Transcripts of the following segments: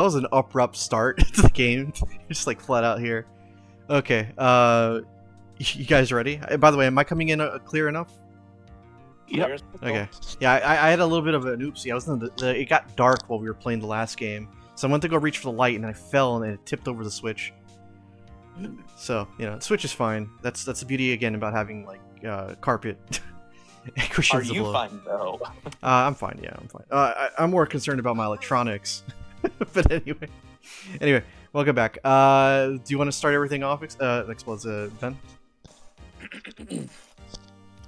was an abrupt start to the game. Just like flat out here. Okay. You guys ready? By the way, am I coming in clear enough? Yep. Okay. Yeah, I had a little bit of an oopsie. I was in it got dark while we were playing the last game, so I went to go reach for the light and I fell and it tipped over the switch. So the switch is fine. That's the beauty again about having like carpet. Are you fine though? I'm fine. Yeah, I'm fine. I'm more concerned about my electronics. But anyway, welcome back. Do you want to start everything off? Explodes, Ben.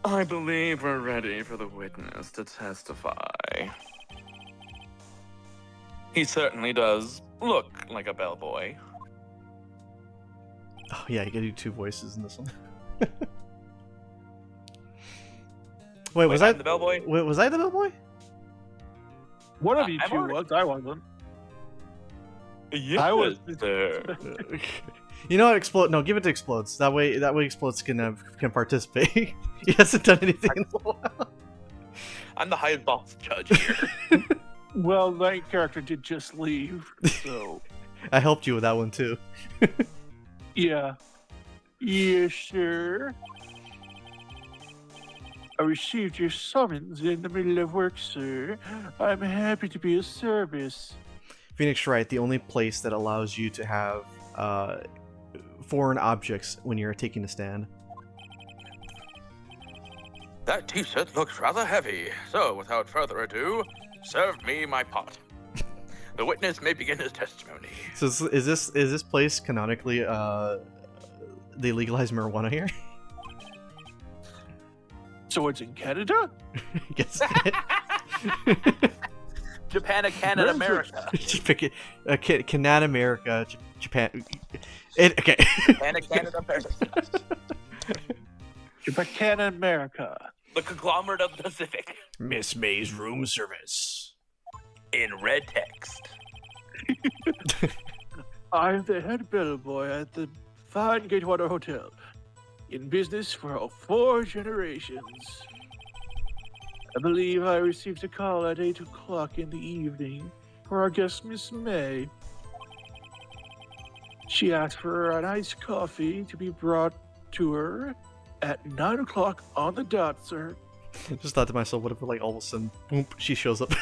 I believe we're ready for the witness to testify. He certainly does look like a bellboy. Oh yeah, you gotta do two voices in this one. Wait, was I the bellboy? Wait, was I the bellboy? One of you I'm two already- was. I wasn't. Yes, I was- there. You know what? Explode. No, give it to Explodes. That way Explodes can participate. He hasn't done anything in a while. I'm the highest boss judge here. Well, that character did just leave, so I helped you with that one too. yeah. Yes, sir. I received your summons in the middle of work, sir. I'm happy to be of service. Phoenix Wright, the only place that allows you to have foreign objects when you're taking a stand. That t-shirt looks rather heavy, so without further ado, serve me my pot. The witness may begin his testimony. So is this place canonically they legalize marijuana here? So it's in Canada? I guess. Japan, Canada, America. Just pick it. Canada, America, Japan. Okay. Japan, Canada, America. Japan, America. The conglomerate of the Pacific. Miss May's room service. In red text. I'm the head bellboy at the fine Gatewater Hotel. In business for 4 generations. I believe I received a call at 8 o'clock in the evening for our guest, Miss May. She asked for an iced coffee to be brought to her at 9 o'clock on the dot, sir. Just thought to myself, what if like all of a sudden, boom, she shows up.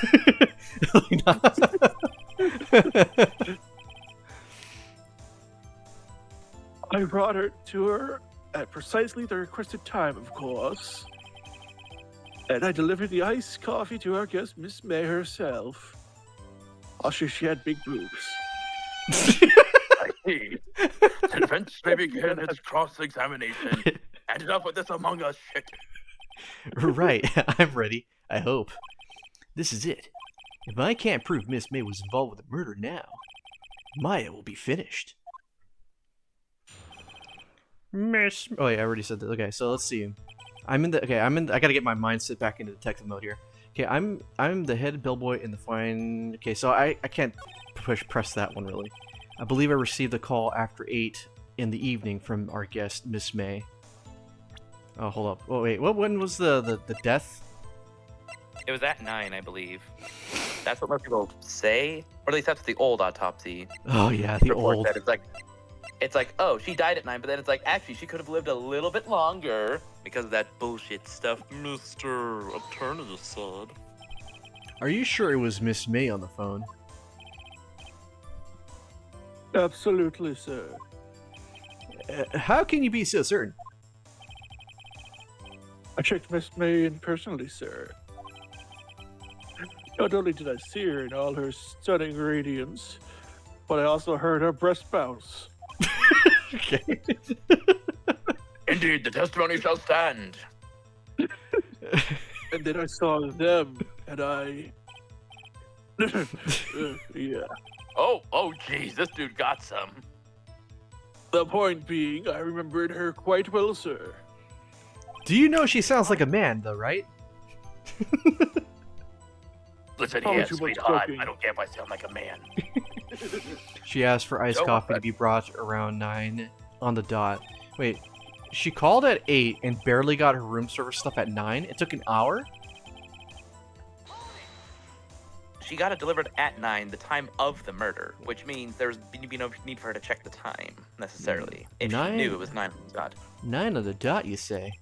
I brought her to her at precisely the requested time, of course. And I delivered the iced coffee to our guest, Miss May herself. Also, she had big boobs. I see. Defense may begin its cross-examination. And enough with this Among Us shit. Right, I'm ready. I hope. This is it. If I can't prove Miss May was involved with the murder now, Maya will be finished. Miss. Oh yeah, I already said that. Okay, so let's see. I gotta get my mindset back into detective mode here. Okay, I'm the head bellboy in the fine. Okay, so I can't press that one really. I believe I received a call after 8 in the evening from our guest Miss May. Oh, hold up. Oh wait, when was the death? It was at 9, I believe. That's what most people say, or at least that's the old autopsy Oh yeah, the report. old. That it's like, oh, she died at 9, but then it's like, actually, she could have lived a little bit longer because of that bullshit stuff Mr. Alternative said. Are you sure it was Miss May on the phone? Absolutely, sir. How can you be so certain? I checked Miss May in personally, sir. Not only did I see her in all her stunning radiance, but I also heard her breast bounce. Okay. Indeed, the testimony shall stand. And then I saw them, and I... yeah. Oh, geez, this dude got some. The point being, I remembered her quite well, sir. Do you know she sounds like a man, though, right? Listen Probably here, too much sweetheart. cooking. I don't care if I sound like a man. She asked for iced Joe, coffee to be brought around 9 on the dot. Wait, she called at 8 and barely got her room service stuff at 9? It took an hour? she got it delivered at 9, the time of the murder, which means there's be no need for her to check the time necessarily. If she knew it was 9 on the dot. 9 on the dot, you say?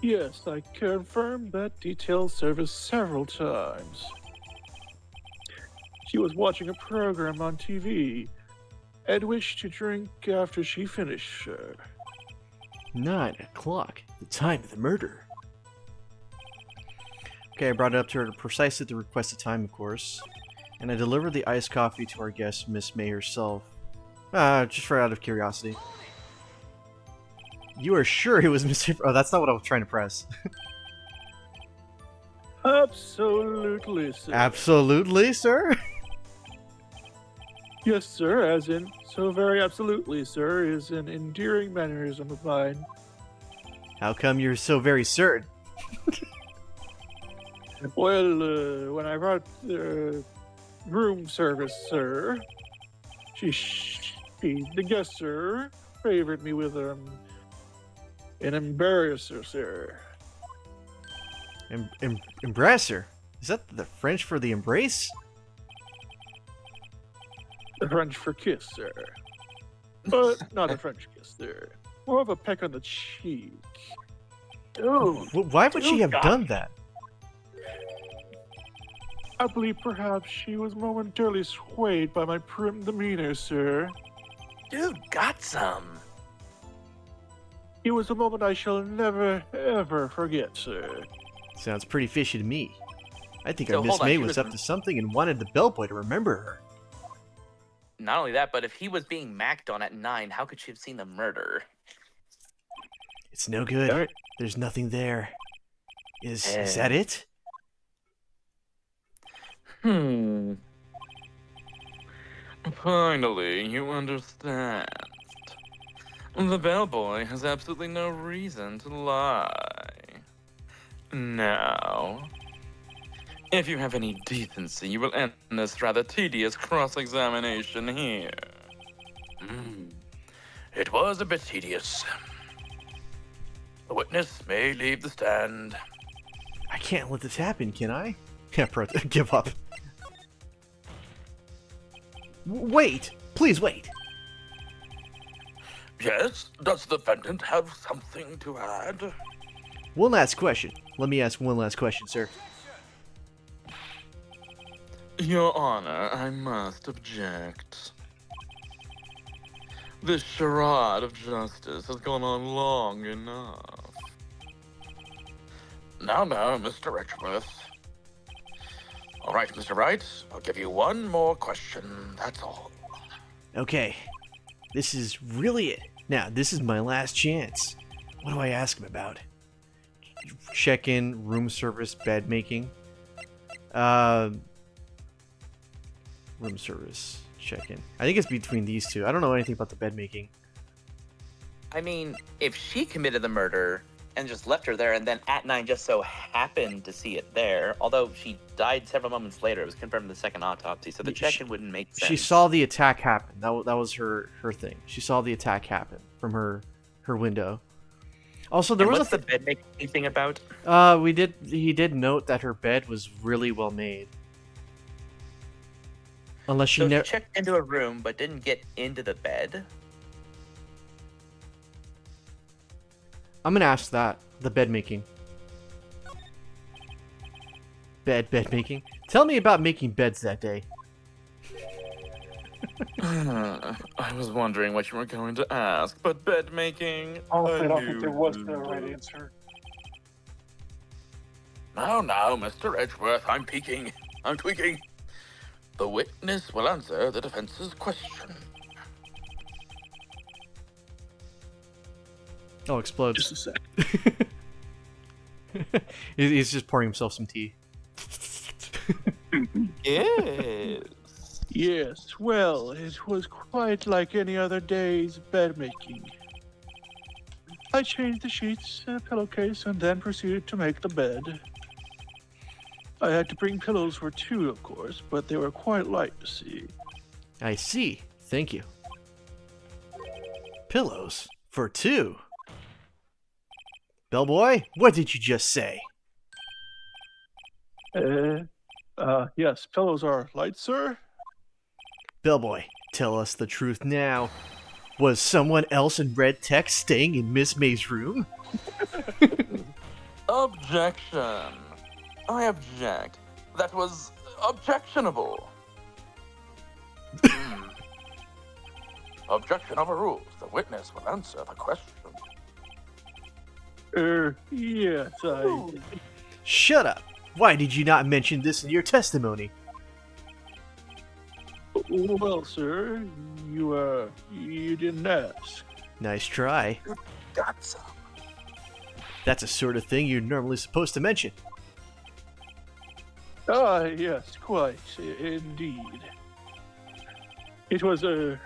Yes, I confirmed that detailed service several times. She was watching a program on TV and wished to drink after she finished, sir. 9 o'clock, the time of the murder. Okay, I brought it up to her precisely at the requested time, of course. And I delivered the iced coffee to our guest, Miss May herself. Just for out of curiosity. You are sure it was Miss... Oh, that's not what I was trying to press. Absolutely, sir. Absolutely, sir? Yes, sir, as in, so very absolutely, sir, is an endearing mannerism of mine. How come you're so very certain? Well, when I brought room service, sir, the guest, sir, favored me with an embarrasser, sir. Embrasser? Is that the French for the embrace? The French for kiss, sir. But not a French kiss, sir. More of a peck on the cheek. Dude, Why would she have God. done that? I believe perhaps she was momentarily swayed by my prim demeanor, sir. Dude, got some. It was a moment I shall never, ever forget, sir. Sounds pretty fishy to me. I think So, our Miss hold on, May she was was- up to something and wanted the bellboy to remember her. Not only that, but if he was being macked on at 9, how could she have seen the murder? It's no good. Alright. There's nothing there. Is that it? Finally, you understand. The bellboy has absolutely no reason to lie. Now, if you have any decency, you will end this rather tedious cross-examination here. It was a bit tedious. The witness may leave the stand. I can't let this happen, can I? Yeah, give up. Wait! Please wait! Yes, does the defendant have something to add? One last question. Let me ask one last question, sir. Your Honor, I must object. This charade of justice has gone on long enough. Now, Mr. Edgeworth. All right, Mr. Wright, I'll give you one more question, that's all. Okay. This is really it. Now, this is my last chance. What do I ask him about? Check-in, room service, bed making. Room service, check-in. I think it's between these two. I don't know anything about the bed making. I mean, if she committed the murder and just left her there, and then at 9 just so happened to see it there, although she died several moments later, it was confirmed in the second autopsy, so the check-in wouldn't make sense. She saw the attack happen. That was her thing. She saw the attack happen from her window. Also, there was what's the bed making thing about? he did note that her bed was really well made. Unless she So never. she checked into a room but didn't get into the bed? I'm gonna ask that. The bed making. Bed making. Tell me about making beds that day. I was wondering what you were going to ask, but bed making. Honestly, I don't think there was no right knew. answer. Now, Mr. Edgeworth, I'm peeking. I'm tweaking. The witness will answer the defense's question. Oh, explodes. Just a sec. He's just pouring himself some tea. Yes. Yes, well, it was quite like any other day's bed making. I changed the sheets and a pillowcase and then proceeded to make the bed. I had to bring pillows for two, of course, but they were quite light to see. I see. Thank you. Pillows for two. Bellboy, what did you just say? Yes, pillows are light, sir. Bellboy, tell us the truth now. Was someone else in red tech staying in Miss May's room? Objection. I object. That was objectionable. Objection overruled. The witness will answer the question. Yes, I. Shut up! Why did you not mention this in your testimony? Well, sir, you didn't ask. Nice try. Got some. That's the sort of thing you're normally supposed to mention. Ah, yes, quite, indeed. It was a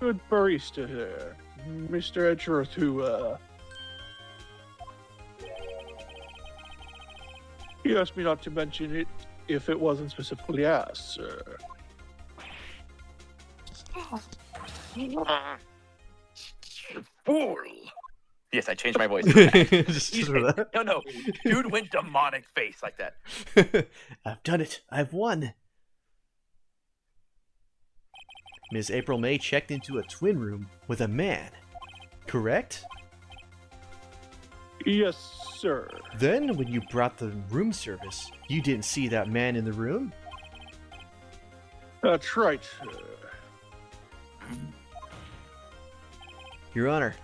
good barista there, Mr. Edgeworth, who, he asked me not to mention it if it wasn't specifically asked, sir. Fool. Yes, I changed my voice. Just He's- sort of no, dude went demonic face like that. that. I've done it. I've won. Ms. April May checked into a twin room with a man, correct? Yes, sir. Then, when you brought the room service, you didn't see that man in the room? That's right, sir. Your Honor,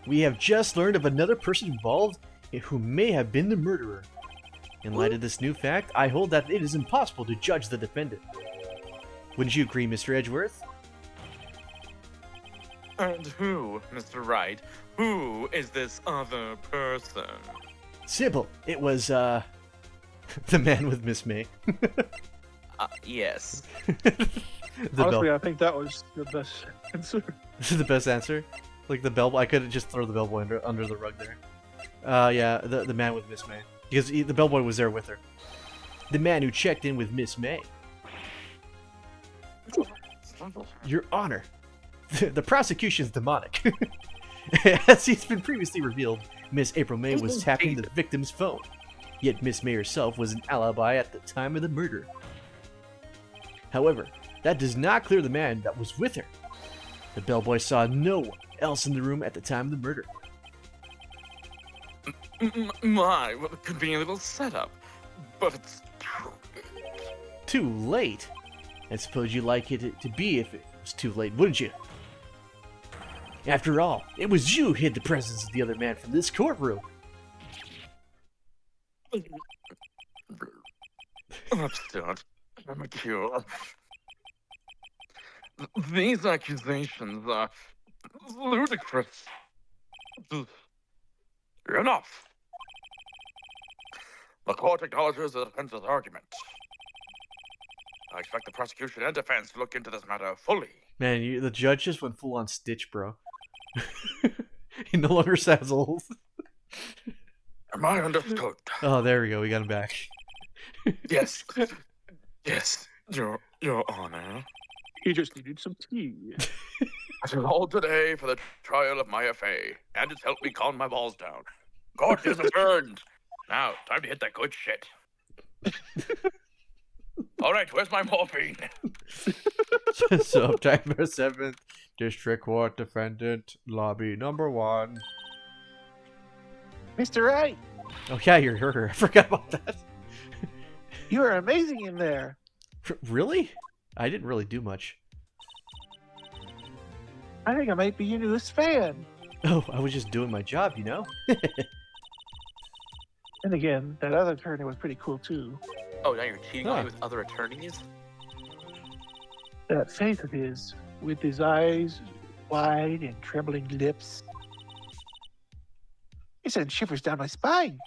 we have just learned of another person involved who may have been the murderer. In light of this new fact, I hold that it is impossible to judge the defendant. Wouldn't you agree, Mr. Edgeworth? And who, Mr. Wright? Who is this other person? Simple. It was, the man with Miss May. Yes. The Honestly, I think that was the best answer. the best answer. Like the bellboy. I could just throw the bellboy under the rug there. Yeah, the man with Miss May. Because the bellboy was there with her. The man who checked in with Miss May. Your Honor, the prosecution's demonic. As it's been previously revealed, Miss April May was tapping the victim's phone. Yet Miss May herself was an alibi at the time of the murder. However, that does not clear the man that was with her. The bellboy saw no one else in the room at the time of the murder. My, what a convenient little setup. But it's true. Too late? I suppose you'd like it to be if it was too late, wouldn't you? After all, it was you who hid the presence of the other man from this courtroom. Upstart. I'm a cure. These accusations are ludicrous. Enough. The court acknowledges the defense's argument. I expect the prosecution and defense to look into this matter fully. Man, the judge just went full on Stitch, bro. He no longer sounds old. Am I understood? Oh, there we go. We got him back. Yes. Yes, Your Honor. He just needed some tea. I shall hold today for the trial of my FA, and it's helped me calm my balls down. Court is adjourned. Now, time to hit that good shit. All right, where's my morphine? September 7th, District Court Defendant, Lobby number 1. Mr. Wright, Oh yeah, you're her. I forgot about that. you are amazing in there. Really? I didn't really do much. I think I might be your newest fan. Oh, I was just doing my job, you know? And again, that other attorney was pretty cool too. Oh, now you're cheating on Huh. me with other attorneys? That face of his, with his eyes wide and trembling lips. It sent shivers down my spine.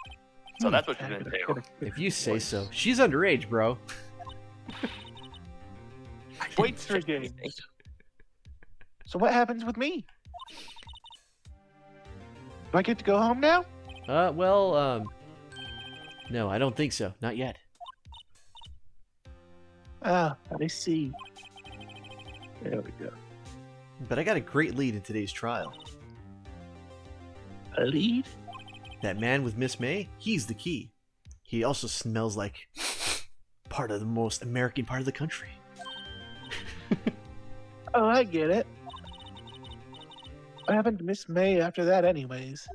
So that's what you're gonna do. If you say so. She's underage, bro. Wait 3 games. So what happens with me? Do I get to go home now? No, I don't think so. Not yet. Ah, I see. There we go. But I got a great lead in today's trial. A lead? That man with Miss May, he's the key. He also smells like part of the most American part of the country. Oh, I get it. What happened to Miss May after that, anyways?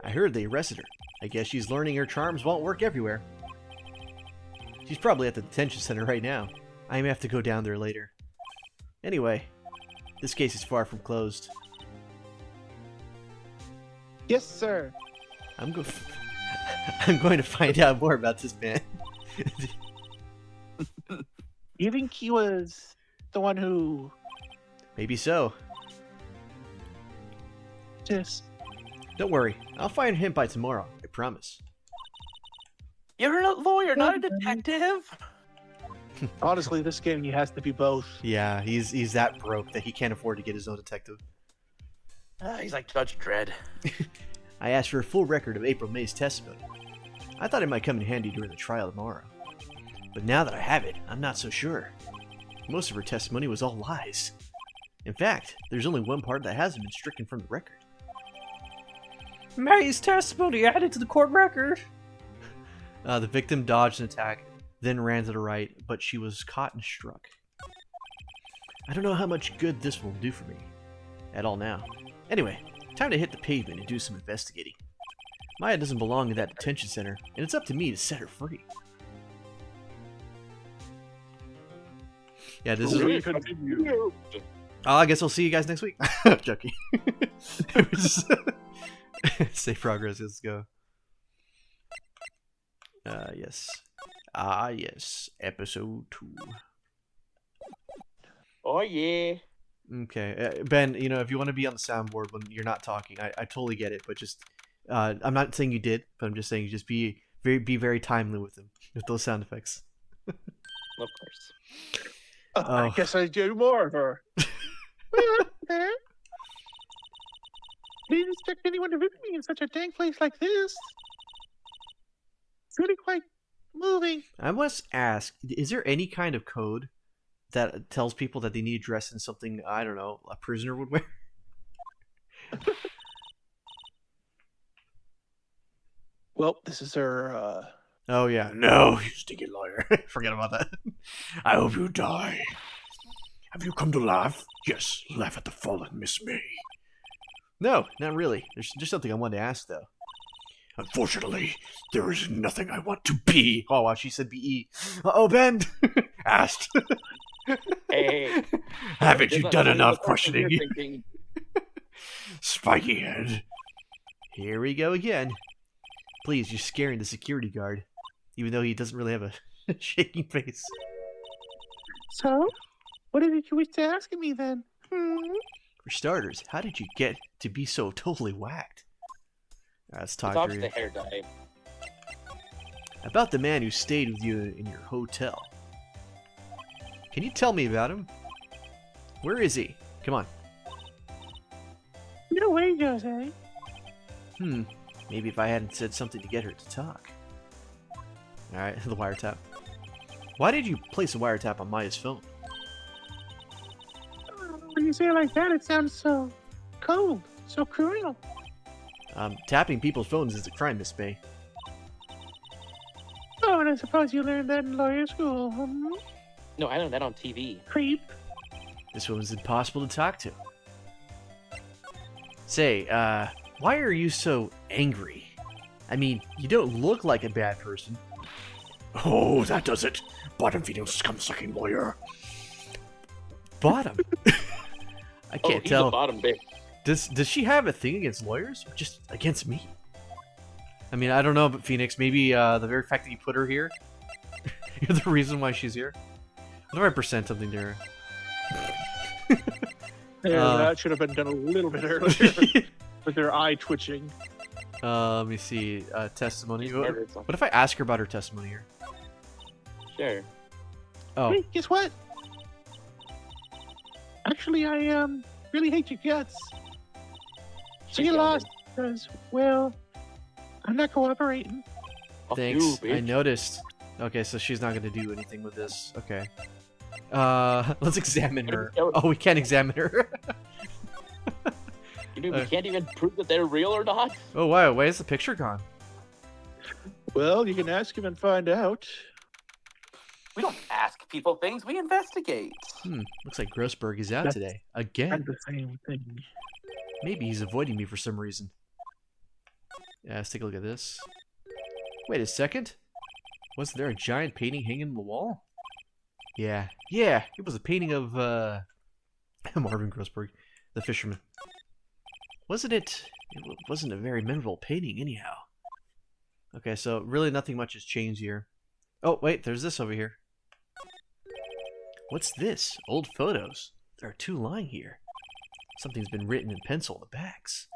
I heard they arrested her. I guess she's learning her charms won't work everywhere. She's probably at the detention center right now. I may have to go down there later. Anyway, this case is far from closed. Yes, sir. I'm going to find out more about this man. You think he was the one who Maybe so. just... Don't worry, I'll find him by tomorrow. I promise. You're a lawyer, not a detective. Honestly, this game, he has to be both. Yeah, he's that broke that he can't afford to get his own detective. He's like Judge Dredd. I asked for a full record of April May's testimony. I thought it might come in handy during the trial tomorrow. But now that I have it, I'm not so sure. Most of her testimony was all lies. In fact, there's only one part that hasn't been stricken from the record. May's testimony added to the court record! The victim dodged an attack, then ran to the right, but she was caught and struck. I don't know how much good this will do for me. At all now. Anyway, time to hit the pavement and do some investigating. Maya doesn't belong in that detention center, and it's up to me to set her free. Yeah, this is... We continue. Oh, I guess I'll see you guys next week. Joking. Safe progress, let's go. Yes. Ah, yes. Episode 2. Oh yeah. Okay. Ben, you know, if you want to be on the soundboard when you're not talking, I totally get it, but just... I'm not saying you did, but I'm just saying just be very timely with them, with those sound effects. Of course. I guess I do more of her. Didn't expect anyone to visit me in such a dang place like this. It's really quite moving. I must ask, is there any kind of code that tells people that they need to dress in something, I don't know, a prisoner would wear? Well, this is her, Oh, yeah. No, you stinky lawyer. Forget about that. I hope you die. Have you come to laugh? Yes, laugh at the fallen Miss May. No, not really. There's just something I wanted to ask, though. Unfortunately, there is nothing I want to be. Oh, wow, she said B-E. Uh-oh, Ben! Asked. Hey. Haven't you There's done a- enough there's a- questioning? you're thinking- Spiky head. Here we go again. Please, you're scaring the security guard. Even though he doesn't really have a shaking face. So, what did you wish to ask me then? For starters, how did you get to be so totally whacked? Let's It's talk obviously through the hair dye. about the man who stayed with you in your hotel. Can you tell me about him? Where is he? Come on. No way, Jose. Maybe if I hadn't said something to get her to talk. Alright, the wiretap. Why did you place a wiretap on Maya's phone? When you say it like that, it sounds so cold, so cruel. Tapping people's phones is a crime, Miss May. Oh, and I suppose you learned that in lawyer school. No, I learned that on TV. Creep. This woman's impossible to talk to. Say, why are you so angry? I mean, you don't look like a bad person. Oh, that does it. Bottom feeding scum-sucking lawyer. Bottom? I can't he's tell. a bottom bitch. Does she have a thing against lawyers? Or just against me? I mean, I don't know, but Phoenix, maybe the very fact that you put her here, you're the reason why she's here. What if I present something to her? Yeah, that should have been done a little bit earlier. With their eye twitching. Let me see. Testimony. He's What murdered someone. if I ask her about her testimony here? Sure. Oh, Hey, guess what? Actually, I really hate your guts. So you lost because, well, I'm not cooperating. Fuck thanks. you, I bitch. noticed. Okay, so she's not gonna do anything with this. Okay. Let's examine her. Oh, we can't examine her. You mean we can't even prove that they're real or not? Oh wow, why is the picture gone? Well, you can ask him and find out. We don't ask people things, we investigate. Looks like Grossberg is out That's- today. Again. And the same thing. Maybe he's avoiding me for some reason. Yeah, let's take a look at this. Wait a second. Wasn't there a giant painting hanging on the wall? Yeah. Yeah, it was a painting of, Marvin Grossberg, the fisherman. Wasn't it? It wasn't a very memorable painting anyhow. Okay, so really nothing much has changed here. Oh, wait, there's this over here. What's this? Old photos. There are 2 lying here. Something's been written in pencil on the backs.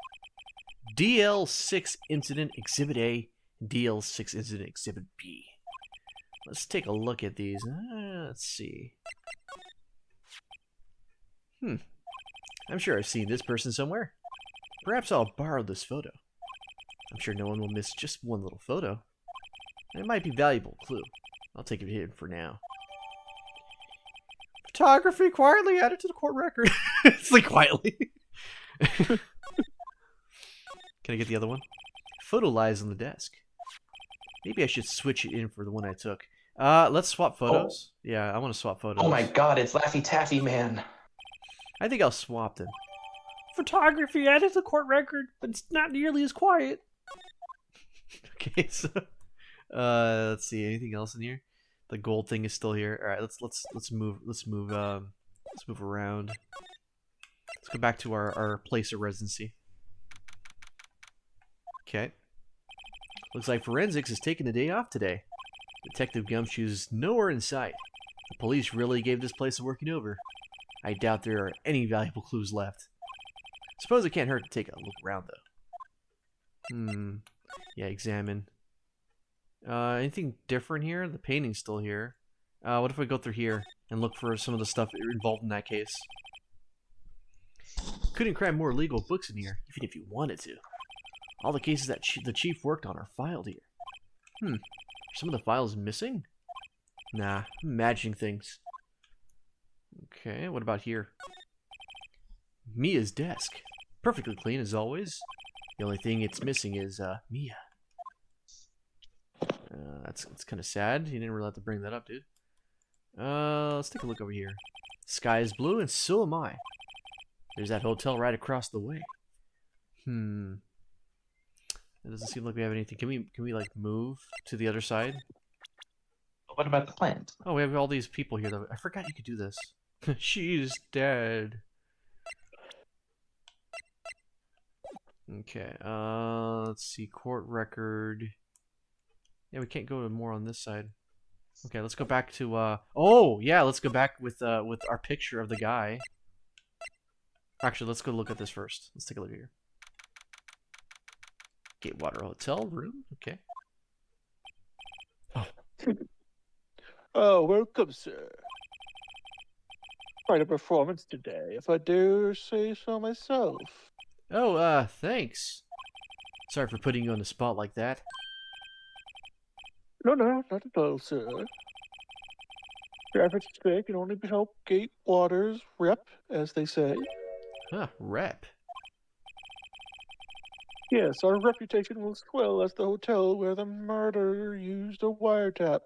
DL6 Incident Exhibit A, DL6 Incident Exhibit B. Let's take a look at these. Let's see. I'm sure I've seen this person somewhere. Perhaps I'll borrow this photo. I'm sure no one will miss just one little photo. It might be a valuable clue. I'll take it hidden for now. Photography quietly added to the court record. It's like quietly. Can I get the other one? Photo lies on the desk. Maybe I should switch it in for the one I took. Let's swap photos. Yeah, I want to swap photos. Oh my god, it's Laffy Taffy Man. I think I'll swap them. Photography added to the court record, but it's not nearly as quiet. Okay, so let's see. Anything else in here? The gold thing is still here. All right, let's move around. Let's go back to our place of residency. Okay. Looks like forensics is taking the day off today. Detective Gumshoe's nowhere in sight. The police really gave this place a working over. I doubt there are any valuable clues left. Suppose it can't hurt to take a look around, though. Yeah, examine. Anything different here? The painting's still here. What if we go through here and look for some of the stuff involved in that case? Couldn't cram more legal books in here, even if you wanted to. All the cases that the chief worked on are filed here. Are some of the files missing? Nah, I'm imagining things. Okay, what about here? Mia's desk. Perfectly clean as always. The only thing it's missing is, Mia. That's kind of sad. You didn't really have to bring that up, dude. Let's take a look over here. Sky is blue and so am I. There's that hotel right across the way. It doesn't seem like we have anything. Can we like move to the other side? What about the plant? Oh, we have all these people here though. I forgot you could do this. She's dead. Okay, let's see, court record. Yeah, we can't go to more on this side. Okay, let's go back to, oh, yeah, let's go back with our picture of the guy. Actually, let's go look at this first. Let's take a look here. Gatewater Hotel room, okay. Oh, welcome, sir. Quite a performance today, if I dare say so myself. Oh, thanks. Sorry for putting you on the spot like that. No, not at all, sir. Your efforts today can only help Gatewater's rep, as they say. Huh, rep. Yes, our reputation will swell as the hotel where the murderer used a wiretap.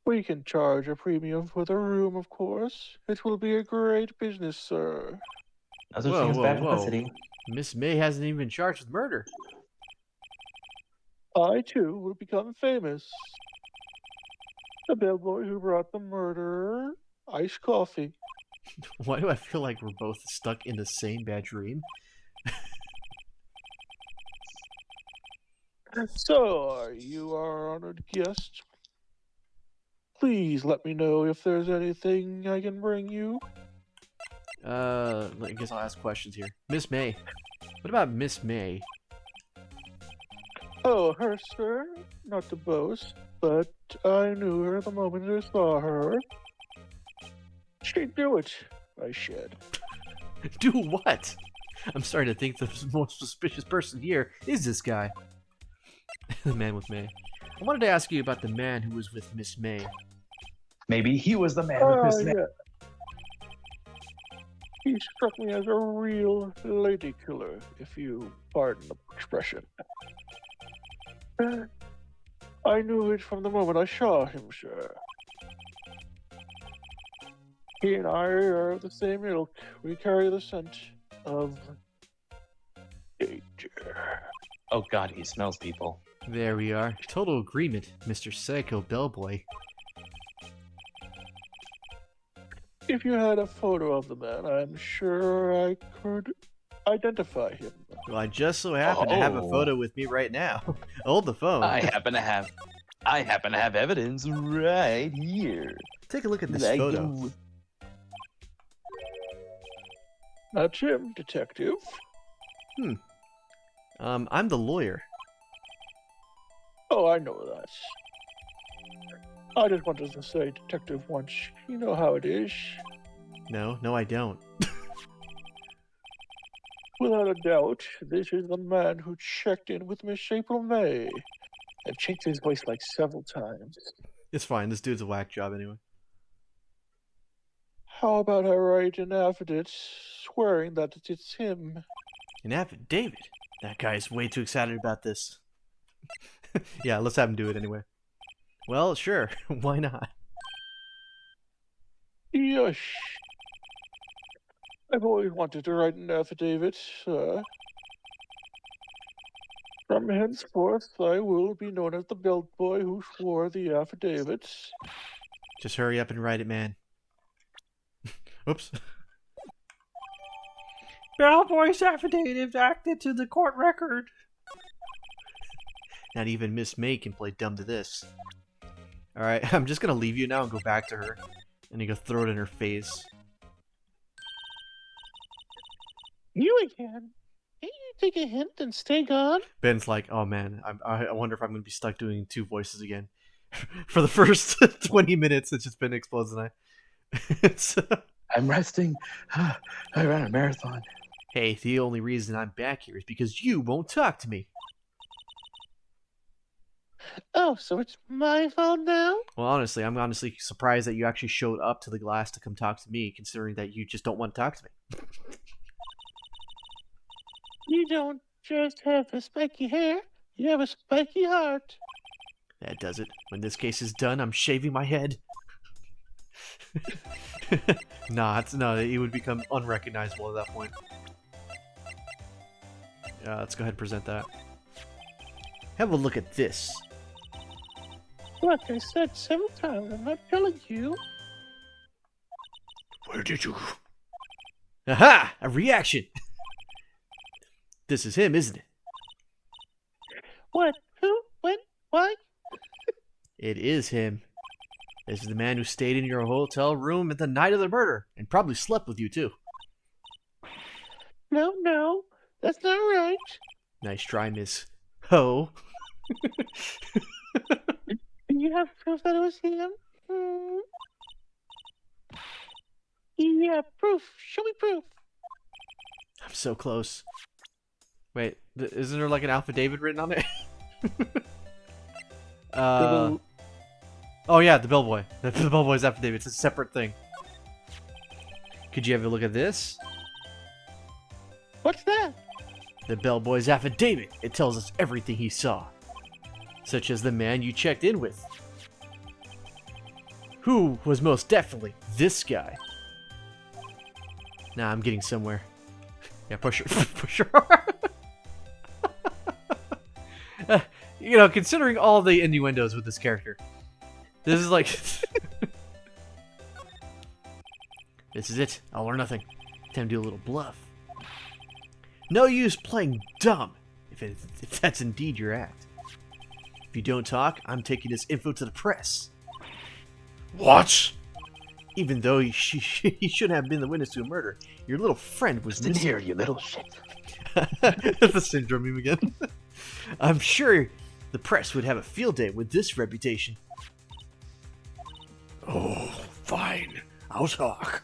We can charge a premium for the room, of course. It will be a great business, sir. Those are Whoa, things whoa, bad whoa. publicity. Miss May hasn't even been charged with murder. I, too, will become famous. The bellboy who brought the murderer iced coffee. Why do I feel like we're both stuck in the same bad dream? So, you are honored guest. Please let me know if there's anything I can bring you. I guess I'll ask questions here. Miss May. What about Miss May? Oh, her, sir? Not to boast, but I knew her the moment I saw her. She'd do it, I said. Do what? I'm starting to think the most suspicious person here is this guy. The man with May. I wanted to ask you about the man who was with Miss May. Maybe he was the man with Miss May. Yeah. He struck me as a real lady killer, if you pardon the expression. I knew it from the moment I saw him, sir. He and I are of the same ilk. We carry the scent of danger. Oh god, he smells people. There we are. Total agreement, Mr. Psycho Bellboy. If you had a photo of the man, I'm sure I could identify him. Well, I just so happen to have a Oh. photo with me right now. Hold the phone. I happen to have evidence right here. Take a look at this I photo. do. That's him, detective. I'm the lawyer. Oh, I know that. I just wanted to say detective once. You know how it is. No, I don't. Without a doubt, this is the man who checked in with Miss April May. I've changed his voice like several times. It's fine. This dude's a whack job anyway. How about I write an affidavit swearing that it's him? An affidavit? That guy's way too excited about this. Yeah, let's have him do it anyway. Well, sure. Why not? Yes. I've always wanted to write an affidavit, sir. From henceforth, I will be known as the belt boy who swore the affidavits. Just hurry up and write it, man. Oops. Bellboy's affidavit acted to the court record. Not even Miss May can play dumb to this. Alright, I'm just gonna leave you now and go back to her. And you go throw it in her face. You again? Can't you take a hint and stay gone? Ben's like, oh man, I wonder if I'm gonna be stuck doing two voices again. For the first 20 minutes, it's just been explodes and it's, I'm resting. I ran a marathon. hey, the only reason I'm back here is because you won't talk to me. Oh, so it's my fault now? Well, honestly, I'm honestly surprised that you actually showed up to the glass to come talk to me, considering that you just don't want to talk to me. You don't just have a spiky hair, you have a spiky heart. That does it. When this case is done, I'm shaving my head. No, it would become unrecognizable at that point. Let's go ahead and present that. Have a look at this. Like I said several times, I'm not telling you. Where did you... Aha! A reaction! This is him, isn't it? What? Who? When? Why? It is him. This is the man who stayed in your hotel room at the night of the murder, and probably slept with you too. No, that's not right. Nice try, Miss Ho. Do you have proof that it was him? Yeah, proof. Show me proof. I'm so close. Wait, isn't there like an affidavit written on it? Oh yeah, the bellboy. The bellboy's affidavit. It's a separate thing. Could you have a look at this? What's that? The bellboy's affidavit. It tells us everything he saw. Such as the man you checked in with. Who was most definitely this guy. Nah, I'm getting somewhere. Yeah, push her. Push her. You know, considering all the innuendos with this character, this is like... This is it. All or nothing. Time to do a little bluff. No use playing dumb, if that's indeed your act. If you don't talk, I'm taking this info to the press. What? Even though he shouldn't have been the witness to a murder, your little friend was Listen missing. here, you little shit. The syndrome meme again. I'm sure the press would have a field day with this reputation. Oh, fine. I'll talk.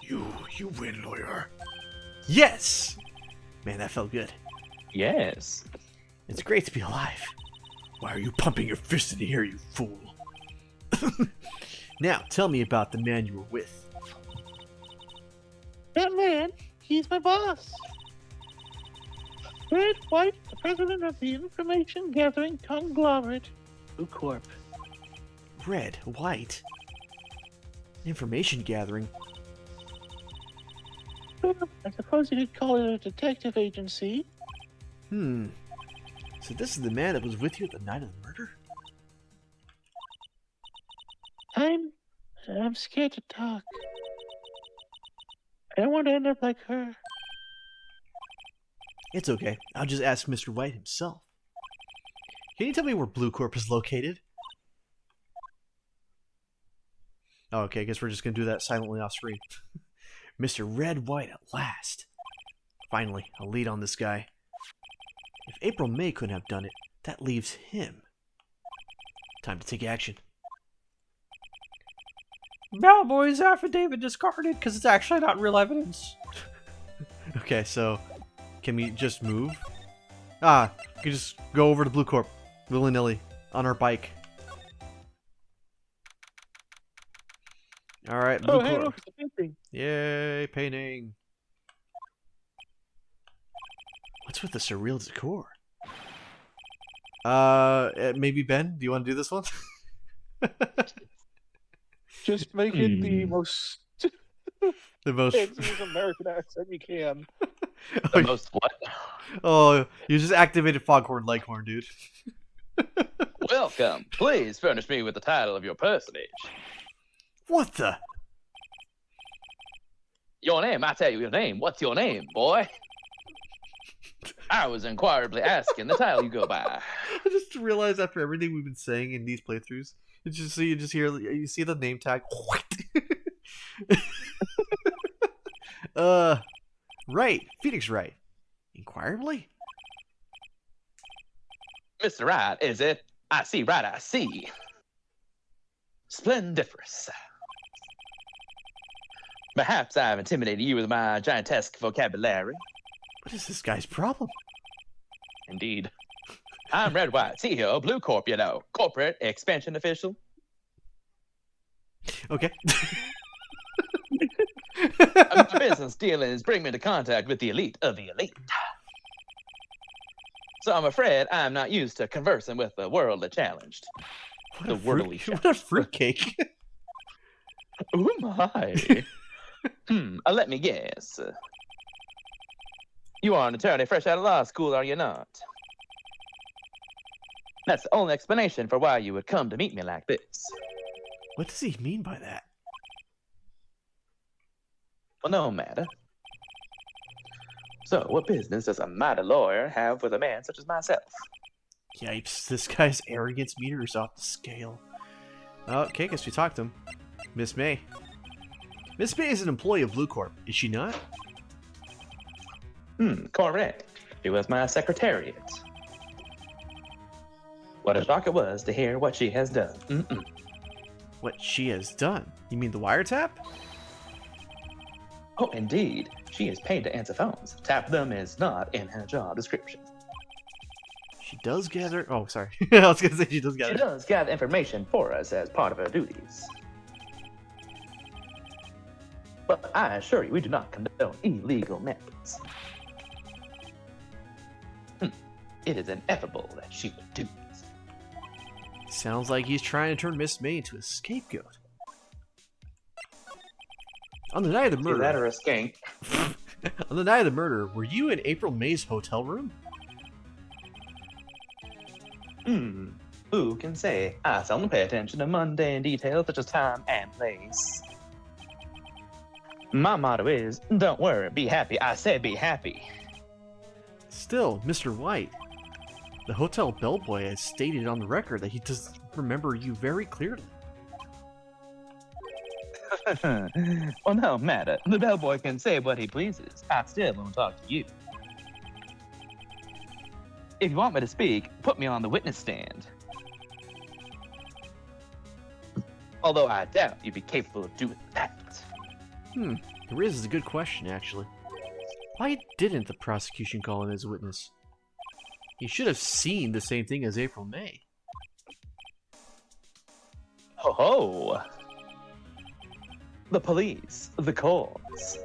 You win, lawyer. Yes! Man, that felt good. Yes. It's great to be alive. Why are you pumping your fist in the air, you fool? Now, tell me about the man you were with. That man, he's my boss. Fred White, the president of the Information Gathering Conglomerate. Blue Corp. Red, white. Information gathering. Well, I suppose you could call it a detective agency. So this is the man that was with you at the night of the murder? I'm scared to talk. I don't want to end up like her. It's okay. I'll just ask Mr. White himself. Can you tell me where Blue Corp is located? Oh, okay, I guess we're just gonna do that silently off screen. Mr. Red White at last. Finally, a lead on this guy. If April May couldn't have done it, that leaves him. Time to take action. Bellboy's affidavit discarded because it's actually not real evidence. Okay, so can we just move? Ah, we can just go over to Blue Corp willy-nilly on our bike. All right, Blue Oh, hey, Corp. look, it's a painting. Yay, painting. What's with the surreal decor? Maybe Ben, do you want to do this one? Just make it the most The most. fancy American accent you can. The most what? Oh, you just activated Foghorn Leghorn, dude. Welcome. Please furnish me with the title of your personage. What the? Your name, I tell you your name. What's your name, boy? I was inquirably asking the title you go by. I just realized after everything we've been saying in these playthroughs, it's just so you just hear you see the name tag. Right, Phoenix Wright. Inquirably? Mr. Wright, is it? I see, right, I see. Splendiferous. Perhaps I've intimidated you with my giantesque vocabulary. What is this guy's problem? Indeed. I'm Red White, CEO of Blue Corp, you know. Corporate expansion official. Okay. My business dealings bring me into contact with the elite of the elite. So I'm afraid I'm not used to conversing with the worldly challenged. What a The worldly fruit, what a fruitcake. Oh my. Let me guess. You are an attorney fresh out of law school, are you not? That's the only explanation for why you would come to meet me like this. What does he mean by that? Well, no matter. So, what business does a mighty lawyer have with a man such as myself? Yipes, this guy's arrogance meter is off the scale. Okay, guess we talked to him. Miss May. Miss May is an employee of Blue Corp, is she not? Correct. She was my secretariat. What a shock it was to hear what she has done. What she has done? You mean the wiretap? Oh, indeed. She is paid to answer phones. Tap them is not in her job description. She does gather. Oh, sorry. I was gonna say she does She gather. does gather information for us as part of her duties. But I assure you, we do not condone illegal methods. It is inevitable that she would do this. Sounds like he's trying to turn Miss May into a scapegoat. On the night of the Is that murder. or a skank? On the night of the murder, were you in April May's hotel room? Who can say? I seldom pay attention to mundane details such as time and place. My motto is, don't worry, be happy. I said be happy. Still, Mr. White. The hotel bellboy has stated on the record that he does remember you very clearly. Well, no matter. The bellboy can say what he pleases. I still won't talk to you. If you want me to speak, put me on the witness stand. Although I doubt you'd be capable of doing that. It raises a good question, actually. Why didn't the prosecution call him as a witness? He should have seen the same thing as April May. Ho ho! The police, the courts.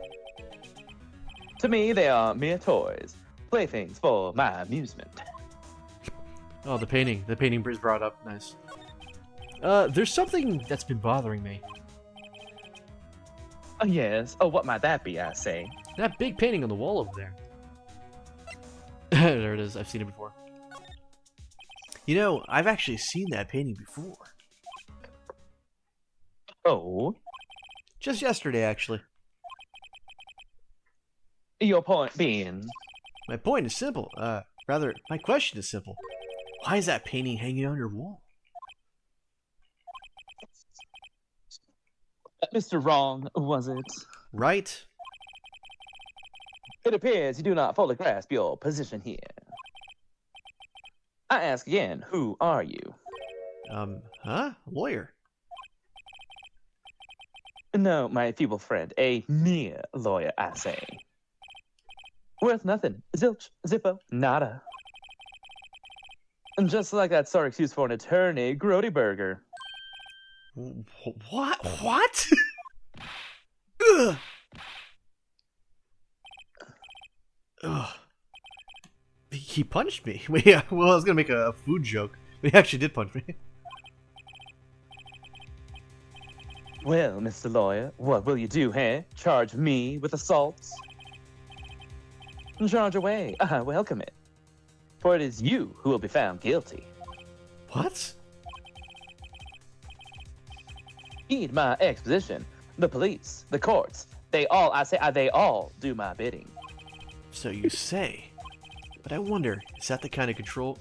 To me, they are mere toys, playthings for my amusement. Oh, the painting. The painting Briz brought up. Nice. There's something that's been bothering me. Oh, yes. Oh, what might that be, I say? That big painting on the wall over there. There it is. I've seen it before. You know, I've actually seen that painting before. Oh, Just yesterday, actually. your point being? My point is simple. Rather, my question is simple. Why is that painting hanging on your wall? Mr. Wrong, was it? Right? It appears you do not fully grasp your position here. I ask again, who are you? Huh? Lawyer. No, my feeble friend, a mere lawyer, I say. Worth nothing. Zilch, zippo, nada. And just like that sorry excuse for an attorney, Grody Burger. What? What? Ugh. Ugh. He punched me. Yeah, well, I was gonna make a food joke, but he actually did punch me. Well, Mr. Lawyer, what will you do, eh? Charge me with assault? Charge away. I welcome it. For it is you who will be found guilty. What? Heed my exposition. The police, the courts, they all do my bidding. So you say. But I wonder, is that kind of control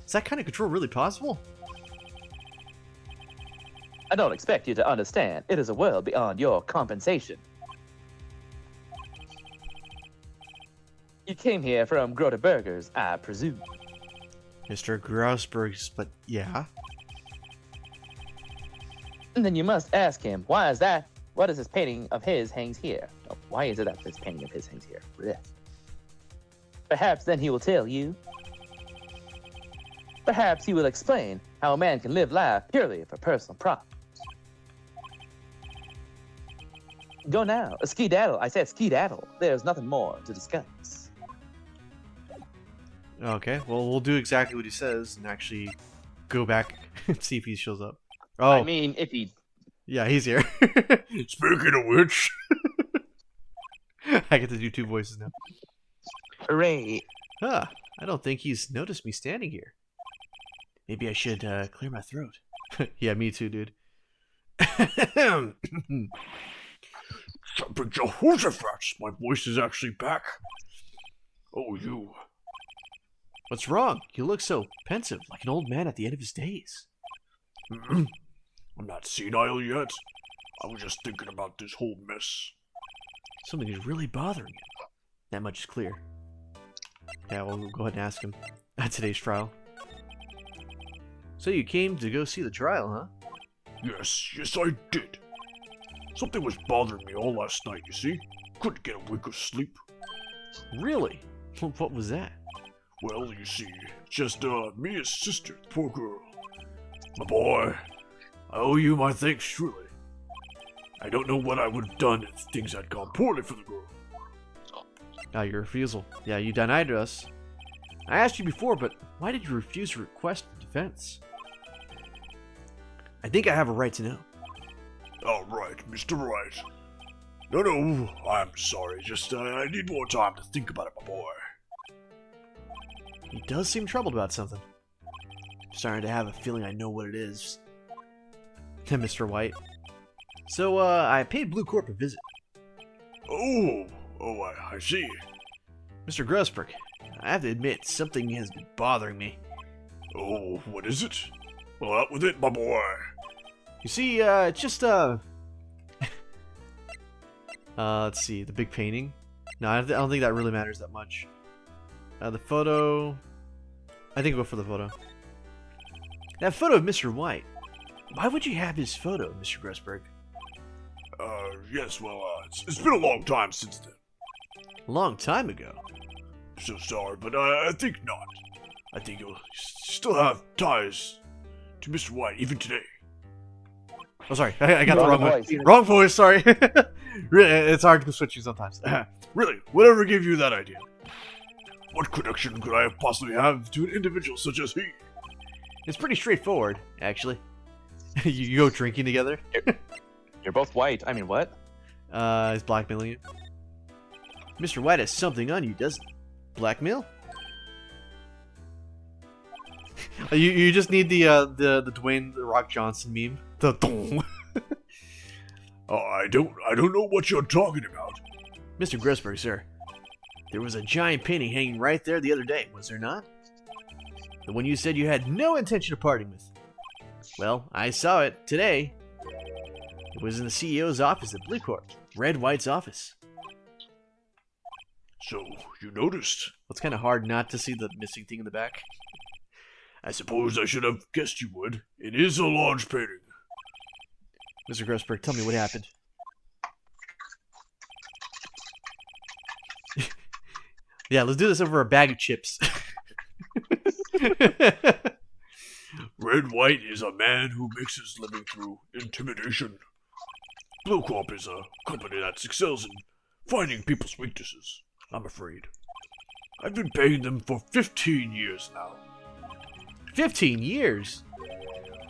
really possible? I don't expect you to understand. It is a world beyond your compensation. You came here from Grota Burgers, I presume. Mr. Grousberg's, but yeah. And then you must ask him, why is that? What is this painting of his hangs here? Oh, why is it that this painting of his hangs here? Blech. Perhaps then he will tell you. Perhaps he will explain how a man can live life purely for personal profit. Go now. Skedaddle. I said skedaddle. There's nothing more to discuss. Okay, well, we'll do exactly what he says and actually go back and see if he shows up. Oh, I mean, if he... yeah, he's here. Speaking of which... I get to do two voices now. Hooray. Huh, I don't think he's noticed me standing here. Maybe I should clear my throat. Yeah, me too, dude. But Jehoshaphat, my voice is actually back. Oh, you. What's wrong? You look so pensive, like an old man at the end of his days. I'm not senile yet. I was just thinking about this whole mess. Something is really bothering you. That much is clear. Yeah, we'll go ahead and ask him at today's trial. So you came to go see the trial, huh? Yes, I did. Something was bothering me all last night, you see? Couldn't get a wink of sleep. Really? What was that? Well, you see, just Mia's sister, the poor girl. My boy, I owe you my thanks truly. I don't know what I would have done if things had gone poorly for the girl. Ah, your refusal. Yeah, you denied us. I asked you before, but why did you refuse to request for defense? I think I have a right to know. All right, Mr. Right. No, I'm sorry. Just, I need more time to think about it, my boy. He does seem troubled about something. Starting to have a feeling I know what it is. Mr. White. So, I paid Blue Corp a visit. Oh, I see. Mr. Grossberg, I have to admit, something has been bothering me. Oh, what is it? Well, out with it, my boy. You see, just, let's see, the big painting? No, I don't think that really matters that much. The photo... I think I'll go for the photo. That photo of Mr. White. Why would you have his photo, Mr. Grossberg? Yes, well, it's been a long time since then. A long time ago. So sorry, but I think not. I think you'll still have ties to Mr. White even today. Oh, sorry, I got the wrong voice. one. Wrong voice, sorry. Really, it's hard to switch you sometimes. Really, whatever gave you that idea? What connection could I possibly have to an individual such as he? It's pretty straightforward, actually. You go drinking together. You're both white. I mean, what? He's blackmailing you. Mr. White has something on you, doesn't he? Blackmail? You just need the Dwayne The Rock Johnson meme. The dong. Oh, I don't know what you're talking about. Mr. Grossberg, sir. There was a giant painting hanging right there the other day, was there not? The one you said you had no intention of parting with. Well, I saw it today. It was in the CEO's office at Blue Corp, Red White's office. So, you noticed? It's kind of hard not to see the missing thing in the back. I suppose I should have guessed you would. It is a large painting. Mr. Grossberg, tell me what happened. Yeah, let's do this over a bag of chips. Red White is a man who makes his living through intimidation. Blue Corp is a company that excels in finding people's weaknesses, I'm afraid. I've been paying them for 15 years now. 15 years?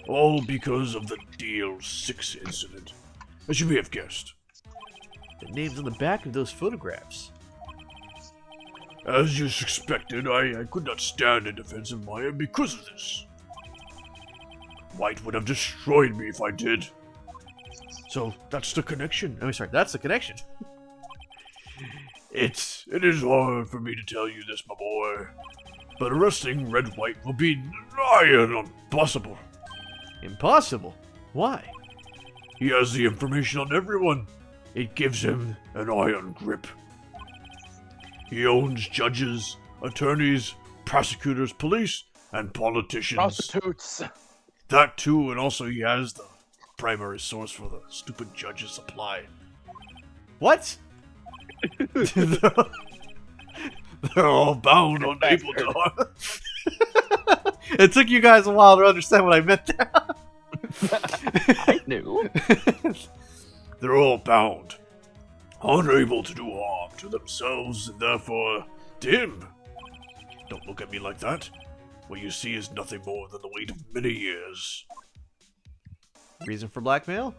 All because of the DL6 incident, as you may have guessed. The name's on the back of those photographs. As you suspected, I could not stand in defense of Maya because of this. White would have destroyed me if I did. So that's the connection. Oh, sorry, that's the connection. It is hard for me to tell you this, my boy, but arresting Red White will be nigh impossible. Impossible? Why? He has the information on everyone. It gives him an iron grip. He owns judges, attorneys, prosecutors, police, and politicians. Prostitutes. That too, and also he has the primary source for the stupid judges' supply. What? They're all bound on people to... It took you guys a while to understand what I meant there. I knew. They're all bound. Unable to do harm to themselves and therefore to him. Don't look at me like that. What you see is nothing more than the weight of many years. Reason for blackmail?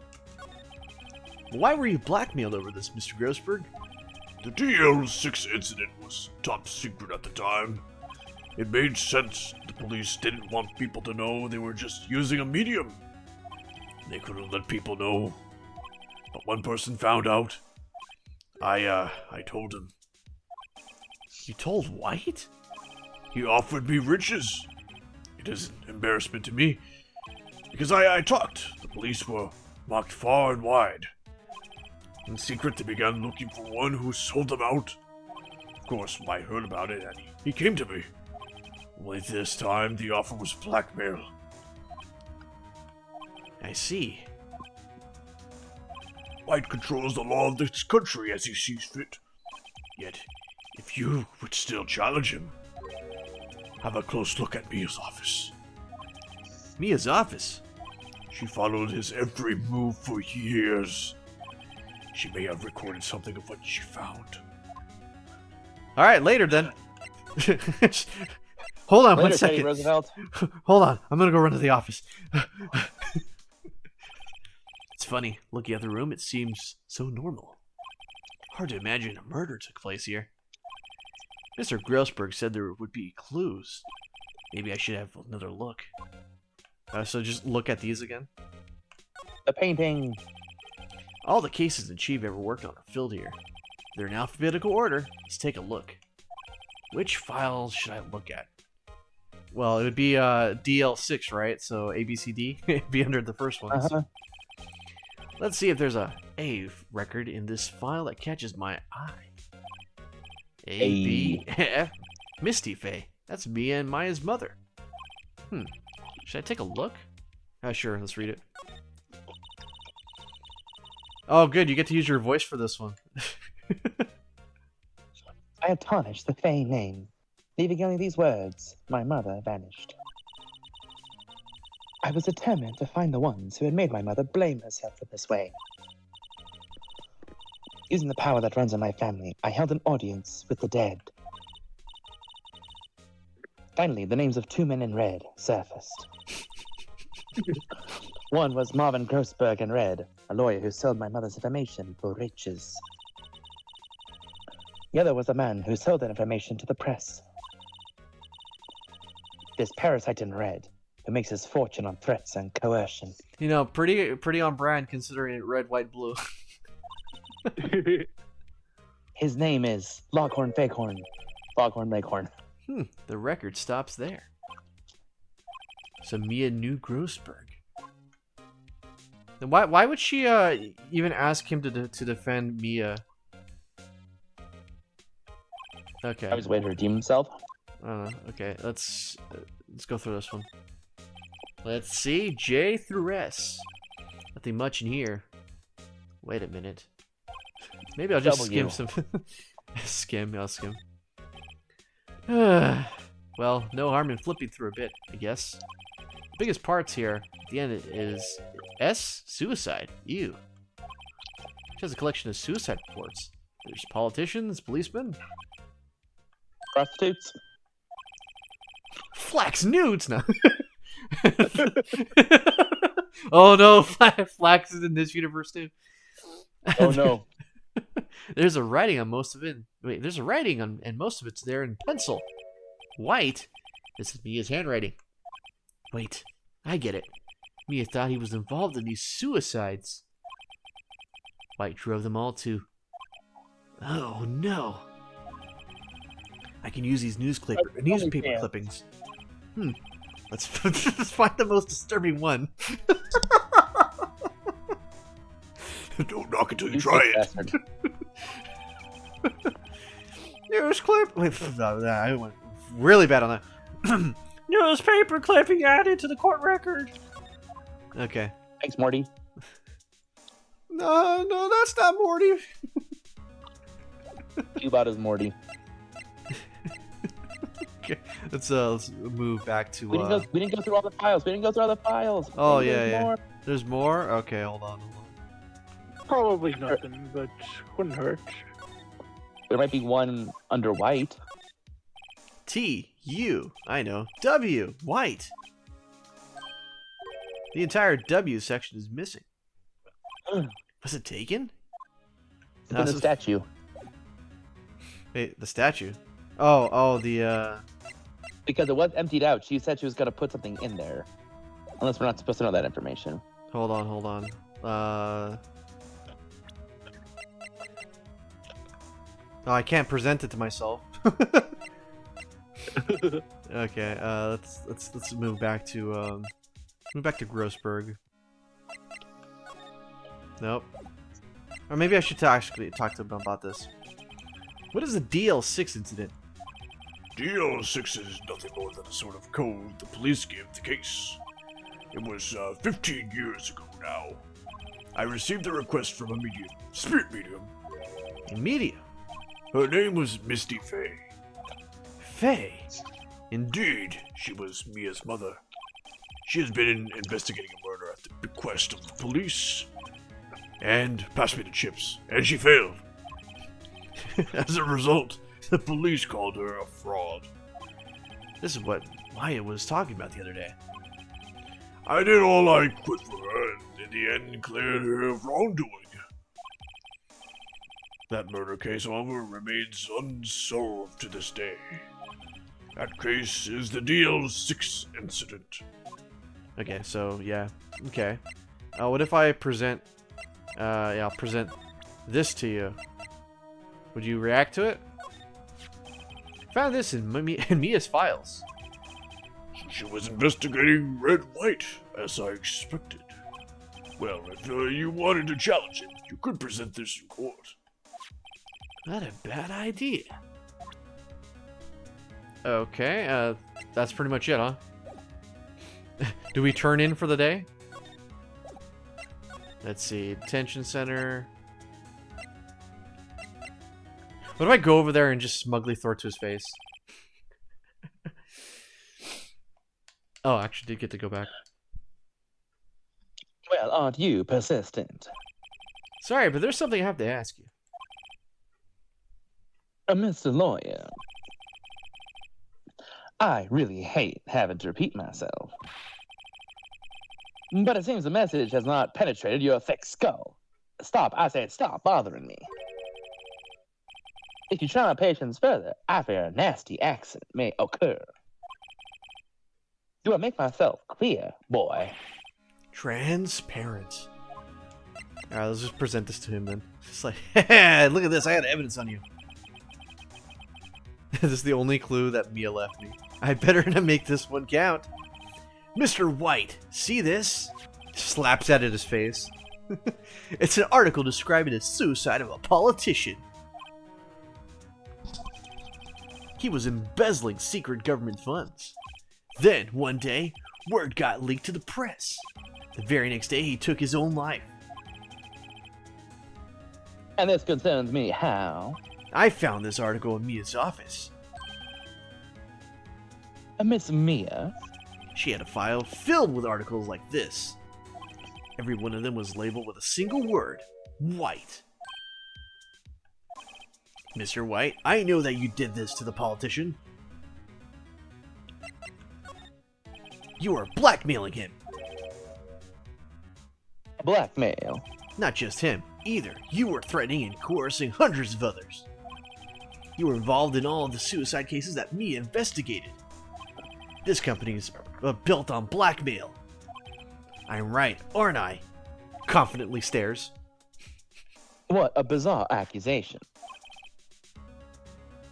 Why were you blackmailed over this, Mr. Grossberg? The DL6 incident was top secret at the time. It made sense. The police didn't want people to know they were just using a medium. They couldn't let people know. But one person found out. I told him. You told White? He offered me riches. It is an embarrassment to me. Because I talked. The police were marked far and wide. In secret, they began looking for one who sold them out. Of course, I heard about it and he came to me. Only this time, the offer was blackmail. I see. White controls the law of this country as he sees fit. Yet, if you would still challenge him, have a close look at Mia's office. Mia's office? She followed his every move for years. She may have recorded something of what she found. Alright, later then. Hold on Later, 1 second. Teddy Roosevelt. Hold on, I'm gonna go run to the office. It's funny, looking at the room, it seems so normal. Hard to imagine a murder took place here. Mr. Grossberg said there would be clues. Maybe I should have another look. So just look at these again. The painting. All the cases that Chief ever worked on are filled here. They're in alphabetical order. Let's take a look. Which files should I look at? Well, it would be DL6, right? So ABCD it'd be under the first one. Uh-huh. Let's see if there's a record in this file that catches my eye. A, B, F. Misty Faye. That's Mia and Maya's mother. Should I take a look? Sure, let's read it. Oh, good, you get to use your voice for this one. I had tarnished the Faye name, leaving only these words, my mother vanished. I was determined to find the ones who had made my mother blame herself in this way. Using the power that runs in my family, I held an audience with the dead. Finally, the names of two men in red surfaced. One was Marvin Grossberg in red, a lawyer who sold my mother's information for riches. The other was a man who sold that information to the press. This parasite in red, who makes his fortune on threats and coercion. You know, pretty on brand considering it red, white, blue. His name is Loghorn Faghorn. Foghorn Leghorn. The record stops there. So Mia knew Grossberg. Then why would she even ask him to defend Mia? Okay. I was waiting to redeem himself. I don't know. Okay, let's go through this one. Let's see, J through S. Nothing much in here. Wait a minute. Maybe I'll just W. skim some. I'll skim. Well, no harm in flipping through a bit, I guess. The biggest parts here at the end is S, suicide. Ew. She has a collection of suicide reports. There's politicians, policemen. Prostitutes? Flax nudes? No. Oh no, Flax is in this universe too. Oh no. There's a writing on most of it. Wait, there's a writing on, and most of it's there in pencil. White? This is Mia's handwriting. Wait, I get it. Mia thought he was involved in these suicides. White drove them all to... Oh no. I can use these newspaper clippings. Let's find the most disturbing one. Don't knock it till you try it. Newsclip. Wait, I went really bad on that. Newspaper clipping added to the court record. Okay. Thanks, Morty. No, that's not Morty. Cubot is Morty. Okay, let's move back to. We didn't go through all the files. Oh Maybe yeah, there's yeah. more. There's more. Okay, hold on. Probably nothing, but wouldn't hurt. There might be one under white. T U. I know. W. White. The entire W section is missing. Was it taken? It's in the statue. Wait, the statue. Oh, the Because it was emptied out. She said she was gonna put something in there. Unless we're not supposed to know that information. Hold on. Oh, I can't present it to myself. Okay, let's move back to Grossberg. Nope. Or maybe I should actually talk to him about this. What is the DL6 incident? DL6 is nothing more than a sort of code the police gave the case. It was 15 years ago now. I received a request from a medium, spirit medium. A medium? Her name was Misty Fey. Faye? Indeed, she was Mia's mother. She has been investigating a murder at the bequest of the police. And passed me the chips, and she failed. As a result, the police called her a fraud. This is what Maya was talking about the other day. I did all I could for her, and in the end cleared her of wrongdoing. That murder case, however, remains unsolved to this day. That case is the DL6 incident. Okay, so yeah. Okay. What if I present I'll present this to you. Would you react to it? Found this in Mia's files. She was investigating Red White, as I expected. Well, if you wanted to challenge it, you could present this in court. Not a bad idea. Okay, that's pretty much it, huh? Do we turn in for the day? Let's see, detention center. What if I go over there and just smugly throw it to his face? Oh, I actually did get to go back. Well, aren't you persistent? Sorry, but there's something I have to ask you. Mr. Lawyer, I really hate having to repeat myself. But it seems the message has not penetrated your thick skull. Stop, I said stop bothering me. If you try my patience further, I fear a nasty accident may occur. Do I make myself clear, boy? Transparent. Alright, let's just present this to him then. It's like, hey, look at this, I had evidence on you. This is the only clue that Mia left me. I better not make this one count. Mr. White, see this? Slaps at his face. It's an article describing the suicide of a politician. He was embezzling secret government funds. Then, one day, word got leaked to the press. The very next day, he took his own life. And this concerns me how? I found this article in Mia's office. Miss Mia? She had a file filled with articles like this. Every one of them was labeled with a single word, White. Mr. White, I know that you did this to the politician. You are blackmailing him. Blackmail? Not just him, either. You were threatening and coercing hundreds of others. You were involved in all of the suicide cases that Mia investigated. This company is built on blackmail. I'm right, aren't I? Confidently stares. What a bizarre accusation.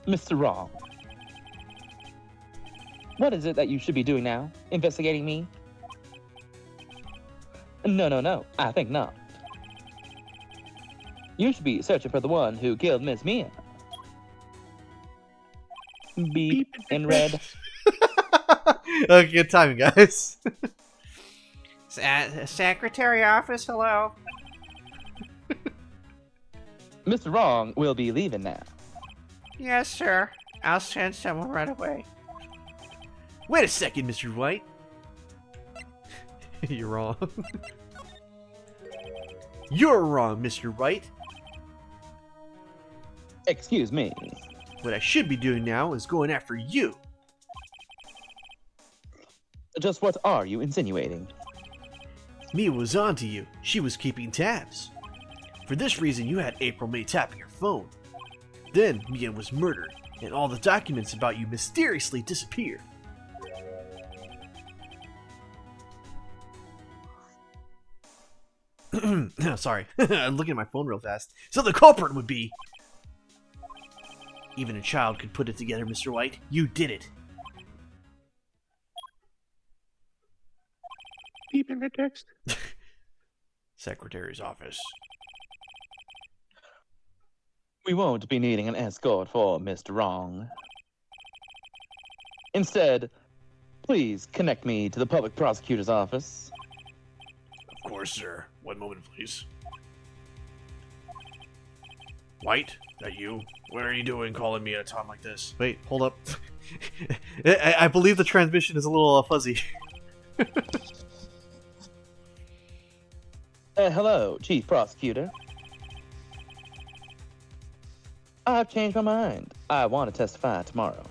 Mr. Wrong. What is it that you should be doing now? Investigating me? No, I think not. You should be searching for the one who killed Miss Mia. Beep in red. Good timing, guys. Secretary office, hello? Mr. Wrong will be leaving now. Yes, sir. I'll send someone right away. Wait a second, Mr. White. You're wrong. You're wrong, Mr. White. Excuse me. What I should be doing now is going after you. Just what are you insinuating? Mia was onto you. She was keeping tabs. For this reason, you had April May tapping your phone. Then, Mia was murdered, and all the documents about you mysteriously disappeared. Sorry, I'm looking at my phone real fast. So the culprit would be... Even a child could put it together, Mr. White. You did it. Deep in the text. Secretary's office. We won't be needing an escort for Mr. Wrong. Instead, please connect me to the public prosecutor's office. Of course, sir. One moment, please. White, that you? What are you doing calling me at a time like this? Wait, hold up. I believe the transmission is a little fuzzy. Hello, Chief Prosecutor. I've changed my mind. I want to testify tomorrow.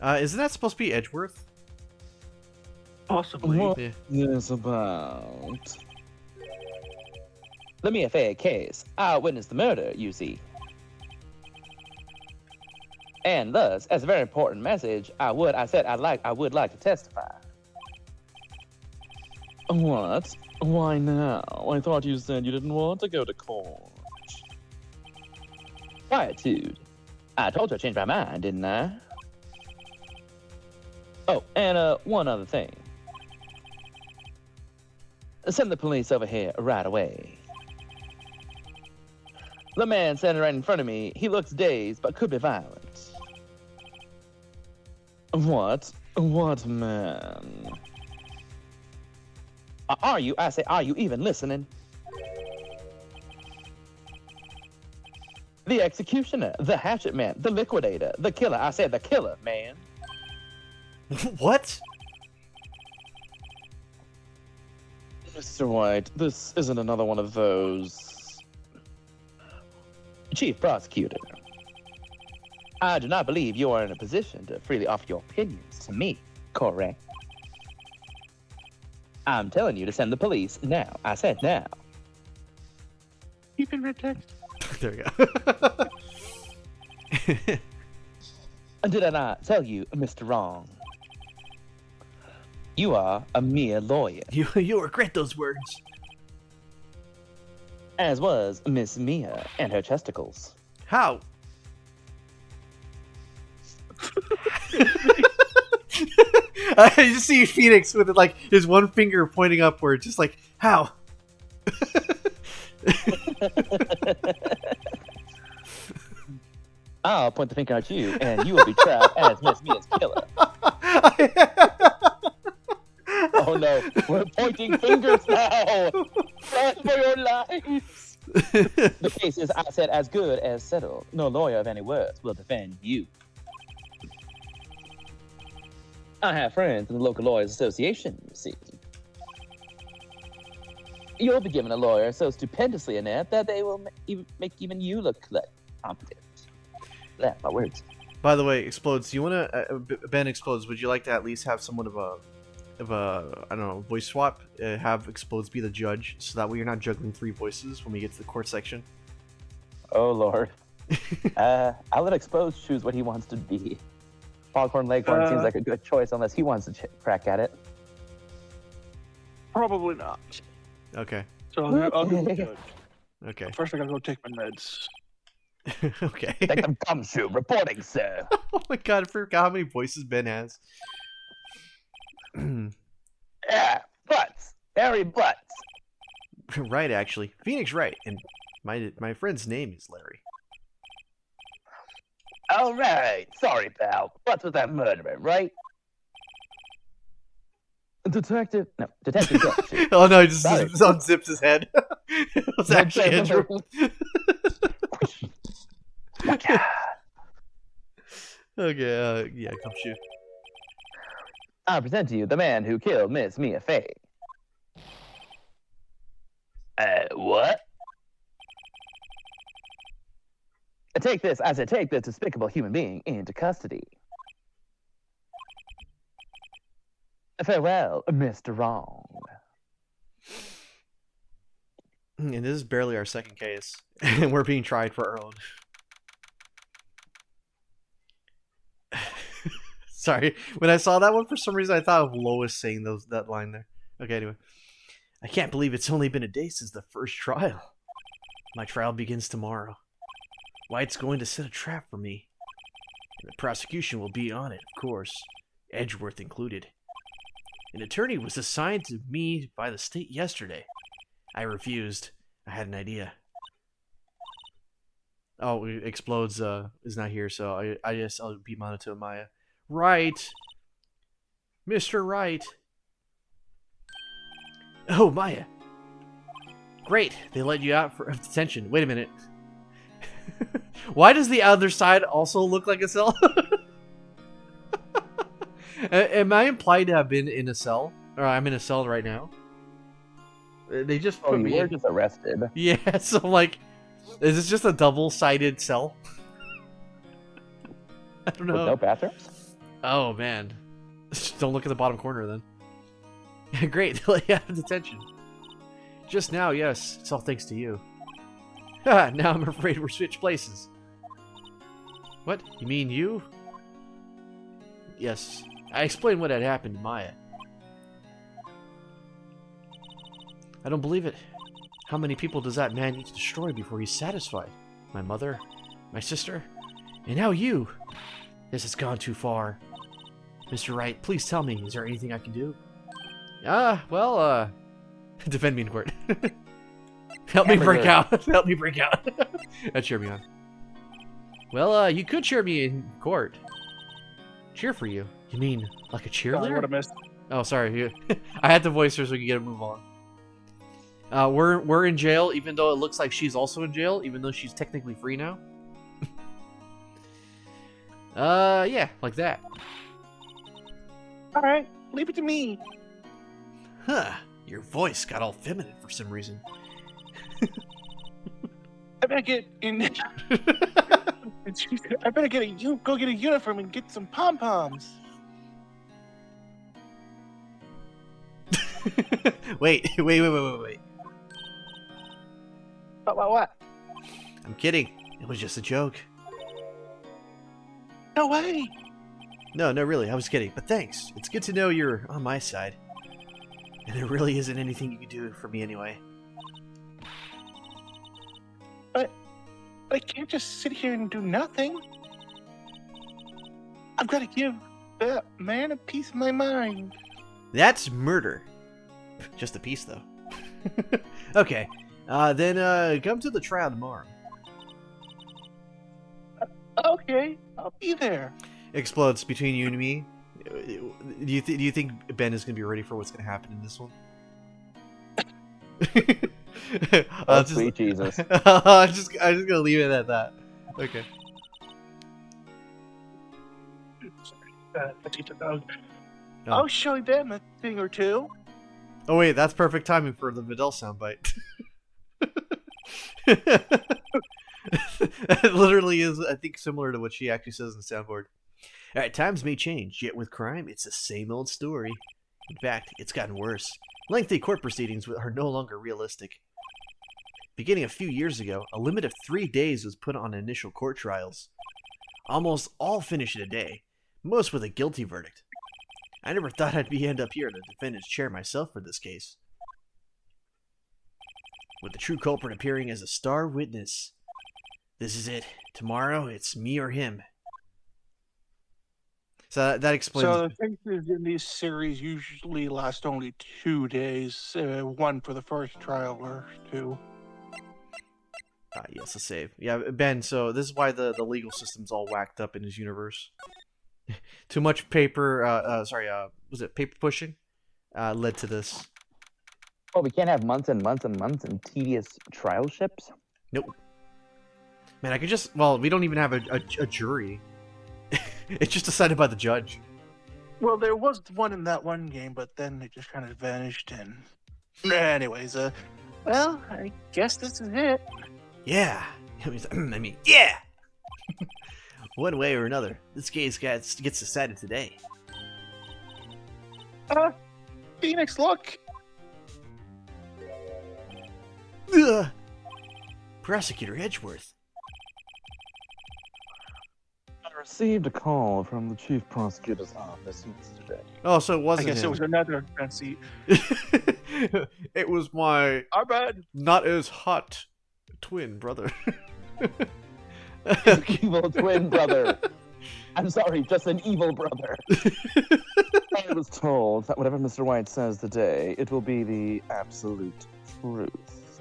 Isn't that supposed to be Edgeworth? Possibly. What Yeah. is about? Let me FA a case. I witnessed the murder, you see. And thus, as a very important message, I would like to testify. What? Why now? I thought you said you didn't want to go to court. Quietude. I told you I changed my mind, didn't I? Oh, and one other thing. Send the police over here right away. The man standing right in front of me, he looks dazed, but could be violent. What? What man? Are you even listening? The executioner, the hatchet man, the liquidator, the killer. I said the killer, man. What? Mr. White, this isn't another one of those... Chief Prosecutor, I do not believe you are in a position to freely offer your opinions to me, correct? I'm telling you to send the police now. I said now. Keep in red text. There we go. Did I not tell you, Mr. Wrong? You are a mere lawyer, you regret those words. as was Miss Mia and her chesticles. How? I just see Phoenix with like his one finger pointing upward, just like how? I'll point the finger at you, and you will be trapped as Miss Mia's killer. Oh no, we're pointing fingers now! Run for your lives! The case is, I said, as good as settled. No lawyer of any words will defend you. I have friends in the local lawyers association, you see. You'll be given a lawyer so stupendously inept that they will make even you look competent. That's my words. By the way, Explodes, do you want to Ben Explodes? Would you like to at least have somewhat of a I don't know, voice swap? Have Explodes be the judge, so that way you're not juggling 3 voices when we get to the court section. Oh lord. I'll let Expose choose what he wants to be. Foghorn Leghorn seems like a good choice unless he wants to crack at it. Probably not. Okay. So I'll do the judge. Okay. First, I gotta go take my meds. Okay. Take them gumshoe, reporting, sir. Oh my god, I forgot how many voices Ben has. Yeah, butts. Harry Butts. Right, actually. Phoenix right, and my friend's name is Larry. All right. Sorry, pal. Butts was that murderer, right? Detective Gumshoe. Oh no, he just Sorry. unzipped his head. It was actually Andrew. Okay, yeah, come shoot. I present to you the man who killed Miss Mia Fey. What? Take this, I said, take this despicable human being into custody. Farewell, Mr. Wrong. And this is barely our second case, and we're being tried for our own. Sorry, when I saw that one, for some reason I thought of Lois saying that line there. Okay, anyway. I can't believe it's only been a day since the first trial. My trial begins tomorrow. White's going to set a trap for me. And the prosecution will be on it, of course. Edgeworth included. An attorney was assigned to me by the state yesterday. I refused. I had an idea. Oh, Explodes is not here, so I'll beat Monato and Maya. Right. Mr. Wright. Oh, Maya. Great. They let you out for detention. Wait a minute. Why does the other side also look like a cell? Am I implied to have been in a cell? Or I'm in a cell right now? They just put me you were in. just arrested. Yeah, so like, is this just a double-sided cell? I don't know. With no bathrooms? Oh, man. Don't look at the bottom corner, then. Great, they let you out of detention. Just now, yes. It's all thanks to you. Ha, now I'm afraid we're switched places. What? You mean you? Yes. I explained what had happened to Maya. I don't believe it. How many people does that man need to destroy before he's satisfied? My mother? My sister? And now you! This has gone too far. Mr. Wright, please tell me, is there anything I can do? Well, defend me in court. Help me break out. Help me break out. That cheer me on. Well, you could cheer me in court. Cheer for you? You mean like a Sorry, what I cheerleader? missed. Oh, sorry. I had to voice her so we could get a move on. We're in jail, even though it looks like she's also in jail, even though she's technically free now. Yeah, like that. All right, leave it to me. Huh. Your voice got all feminine for some reason. I better get in. I better go get a uniform and get some pom poms. Wait. What? I'm kidding. It was just a joke. No way. No, really, I was kidding. But thanks. It's good to know you're on my side. And there really isn't anything you can do for me anyway. But I can't just sit here and do nothing. I've got to give that man a piece of my mind. That's murder. Just a piece, though. Okay. Then come to the trial tomorrow. Okay, I'll be there. Explodes between you and me. Do you think Ben is gonna be ready for what's gonna happen in this one? Oh, sweet Jesus. I'm just gonna leave it at that. Okay. I'll Oh. show them a thing or two. Oh wait, that's perfect timing for the Vidal soundbite. That literally is, I think, similar to what she actually says in the soundboard. Alright, times may change, yet with crime, it's the same old story. In fact, it's gotten worse. Lengthy court proceedings are no longer realistic. Beginning a few years ago, a limit of 3 days was put on initial court trials. Almost all finished in a day, most with a guilty verdict. I never thought I'd end up here in the defendant's chair myself for this case. With the true culprit appearing as a star witness. This is it. Tomorrow, it's me or him. So that explains... So the cases in these series usually last only 2 days. One for the first trial or two. Yes, a save. Yeah, Ben, so this is why the legal system's all whacked up in his universe. Too much paper, was it paper pushing? Led to this. Oh, we can't have months and months and months and tedious trial ships? Nope. Man, I could just... Well, we don't even have a jury. It's just decided by the judge. Well, there was one in that one game, but then it just kind of vanished. And anyways, well, I guess this is it. Yeah. I mean, yeah! One way or another, this case gets decided today. Phoenix, look! Ugh. Prosecutor Edgeworth. I received a call from the chief prosecutor's office yesterday. Oh, so it I wasn't guess him. it was another fancy. It was my Our bad. not as hot twin brother. Evil twin brother. I'm sorry, just an evil brother. I was told that whatever Mr. White says today, it will be the absolute truth.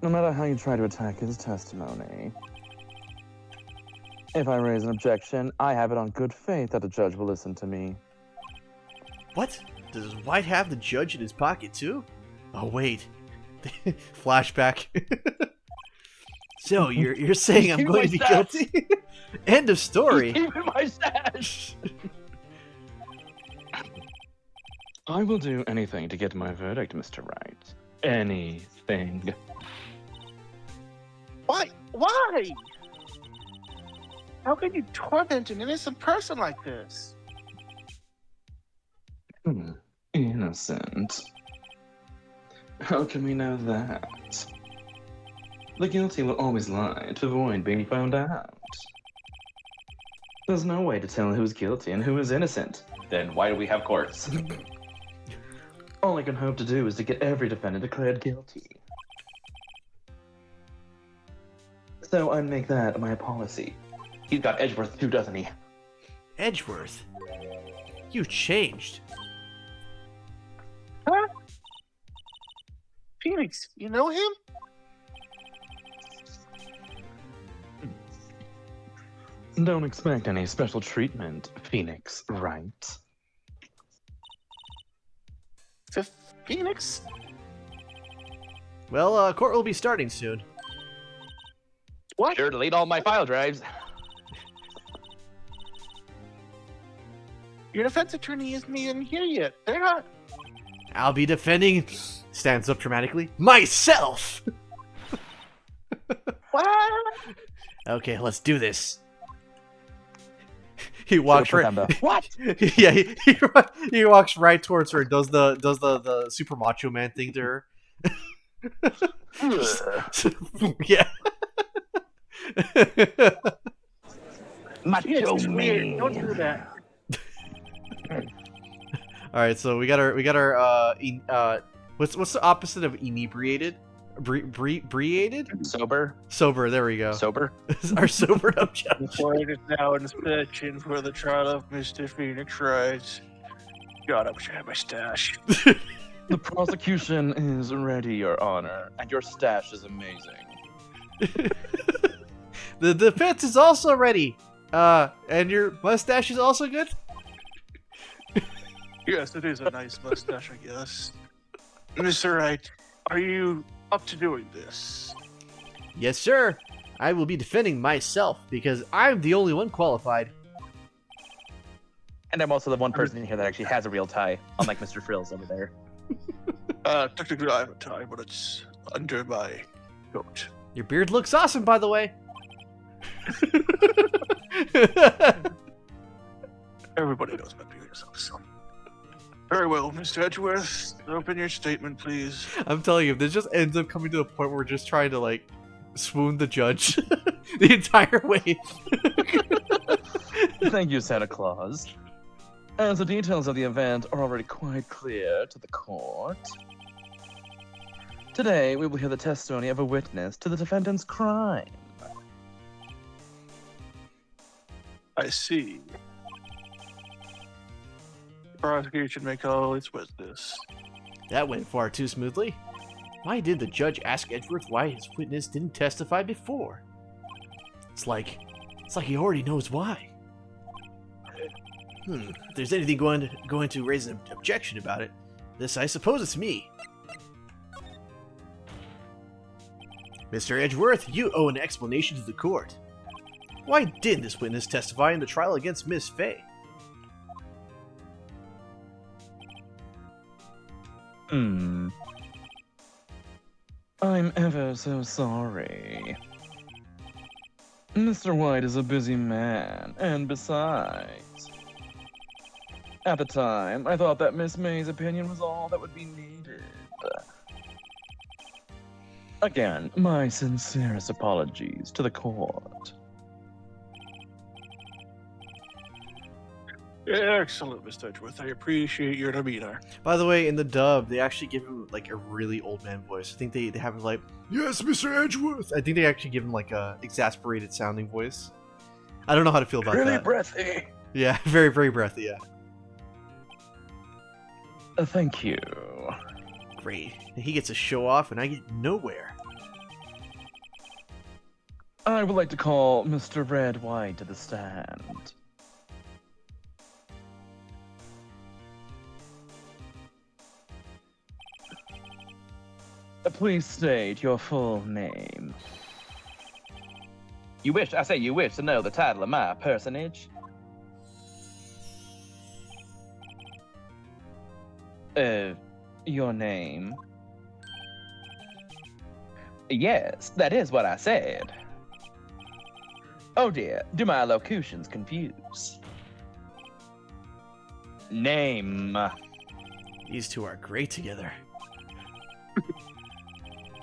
No matter how you try to attack his testimony. If I raise an objection, I have it on good faith that the judge will listen to me. What? Does White have the judge in his pocket too? Oh wait. Flashback. So you're saying I'm going to be guilty? End of story. Keep my stash. I will do anything to get my verdict, Mr. Wright. Anything. Why? Why? How can you torment an innocent person like this? Innocent. How can we know that? The guilty will always lie to avoid being found out. There's no way to tell who's guilty and who is innocent. Then why do we have courts? All I can hope to do is to get every defendant declared guilty. So I make that my policy. He's got Edgeworth too, doesn't he? Edgeworth? You changed. Huh? Phoenix, you know him? Don't expect any special treatment, Phoenix, right? Phoenix? Well, court will be starting soon. What? Sure, delete all my file drives. Your defense attorney isn't even here yet. They're not. I'll be defending, stands up dramatically, myself! What? Okay, let's do this. He walks Put right. down the- What? Yeah, he walks right towards her. Does the super macho man thing to her? Yeah. Macho It's weird. man. Don't do that. All right, so we got our what's the opposite of inebriated? Breated? Sober. Sober. There we go. Sober. Our sobered up The judge. court is now in session for the trial of Mr. Phoenix Wright. God, I wish I had my stash. The prosecution is ready, Your Honor, and your stash is amazing. The defense is also ready. And your mustache is also good. Yes, it is a nice mustache, I guess. Mr. Wright, are you up to doing this? Yes, sir. I will be defending myself because I'm the only one qualified. And I'm also the one person in here that actually has a real tie, unlike Mr. Frills over there. Technically I have a tie, but it's under my coat. Your beard looks awesome, by the way. Everybody knows my beard is awesome. Very well, Mr. Edgeworth, open your statement, please. I'm telling you, this just ends up coming to a point where we're just trying to like swoon the judge the entire way. Thank you, Santa Claus. As the details of the event are already quite clear to the court, today we will hear the testimony of a witness to the defendant's crime. I see. The prosecution may call its witness. That went far too smoothly. Why did the judge ask Edgeworth why his witness didn't testify before? It's like he already knows why. If there's anything going to raise an objection about it, this I suppose it's me. Mr. Edgeworth, you owe an explanation to the court. Why didn't this witness testify in the trial against Miss Fay? I'm ever so sorry. Mr. White is a busy man, and besides, at the time, I thought that Miss May's opinion was all that would be needed. Again, my sincerest apologies to the court. Excellent, Mr. Edgeworth. I appreciate your demeanor. By the way, in the dub, they actually give him like a really old man voice. I think they have him like, Yes, Mr. Edgeworth. I think they actually give him like a exasperated sounding voice. I don't know how to feel about Really that. breathy. Yeah, very, very breathy, yeah. Thank you. Great. He gets a show off and I get nowhere. I would like to call Mr. Red White to the stand. Please state your full name. You wish to know the title of my personage? Your name? Yes, that is what I said. Oh dear, do my locutions confuse? Name. These two are great together.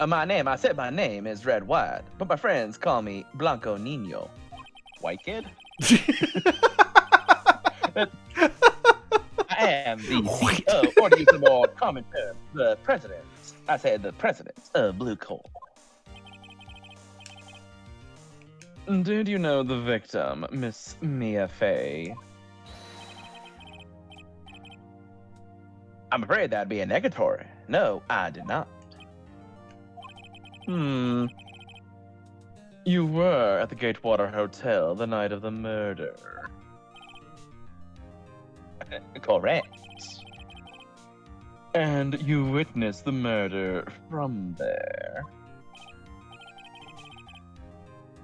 I said my name is Red White, but my friends call me Blanco Nino. White kid? I am the CEO, or to use a more common term, the president. I said the president of Blue Coal. Did you know the victim, Miss Mia Fey? I'm afraid that'd be a negatory. No, I did not. You were at the Gatewater Hotel the night of the murder. Correct. And you witnessed the murder from there.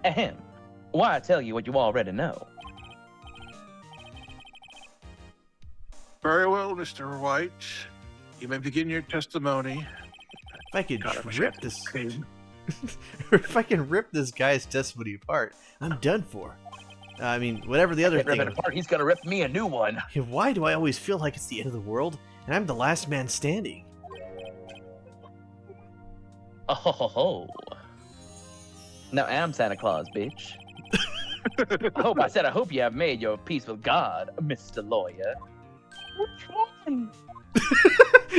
Ahem. Why tell you what you already know? Very well, Mr. White. You may begin your testimony. If I could God, I wish I rip had this, game. if I can rip this guy's testimony apart, I'm done for. I mean, whatever the other Can't rip thing. it apart. He's gonna rip me a new one. Yeah, why do I always feel like it's the end of the world and I'm the last man standing? Oh ho ho ho. Now I'm Santa Claus, bitch. I hope you have made your peace with God, Mr. Lawyer. Which one?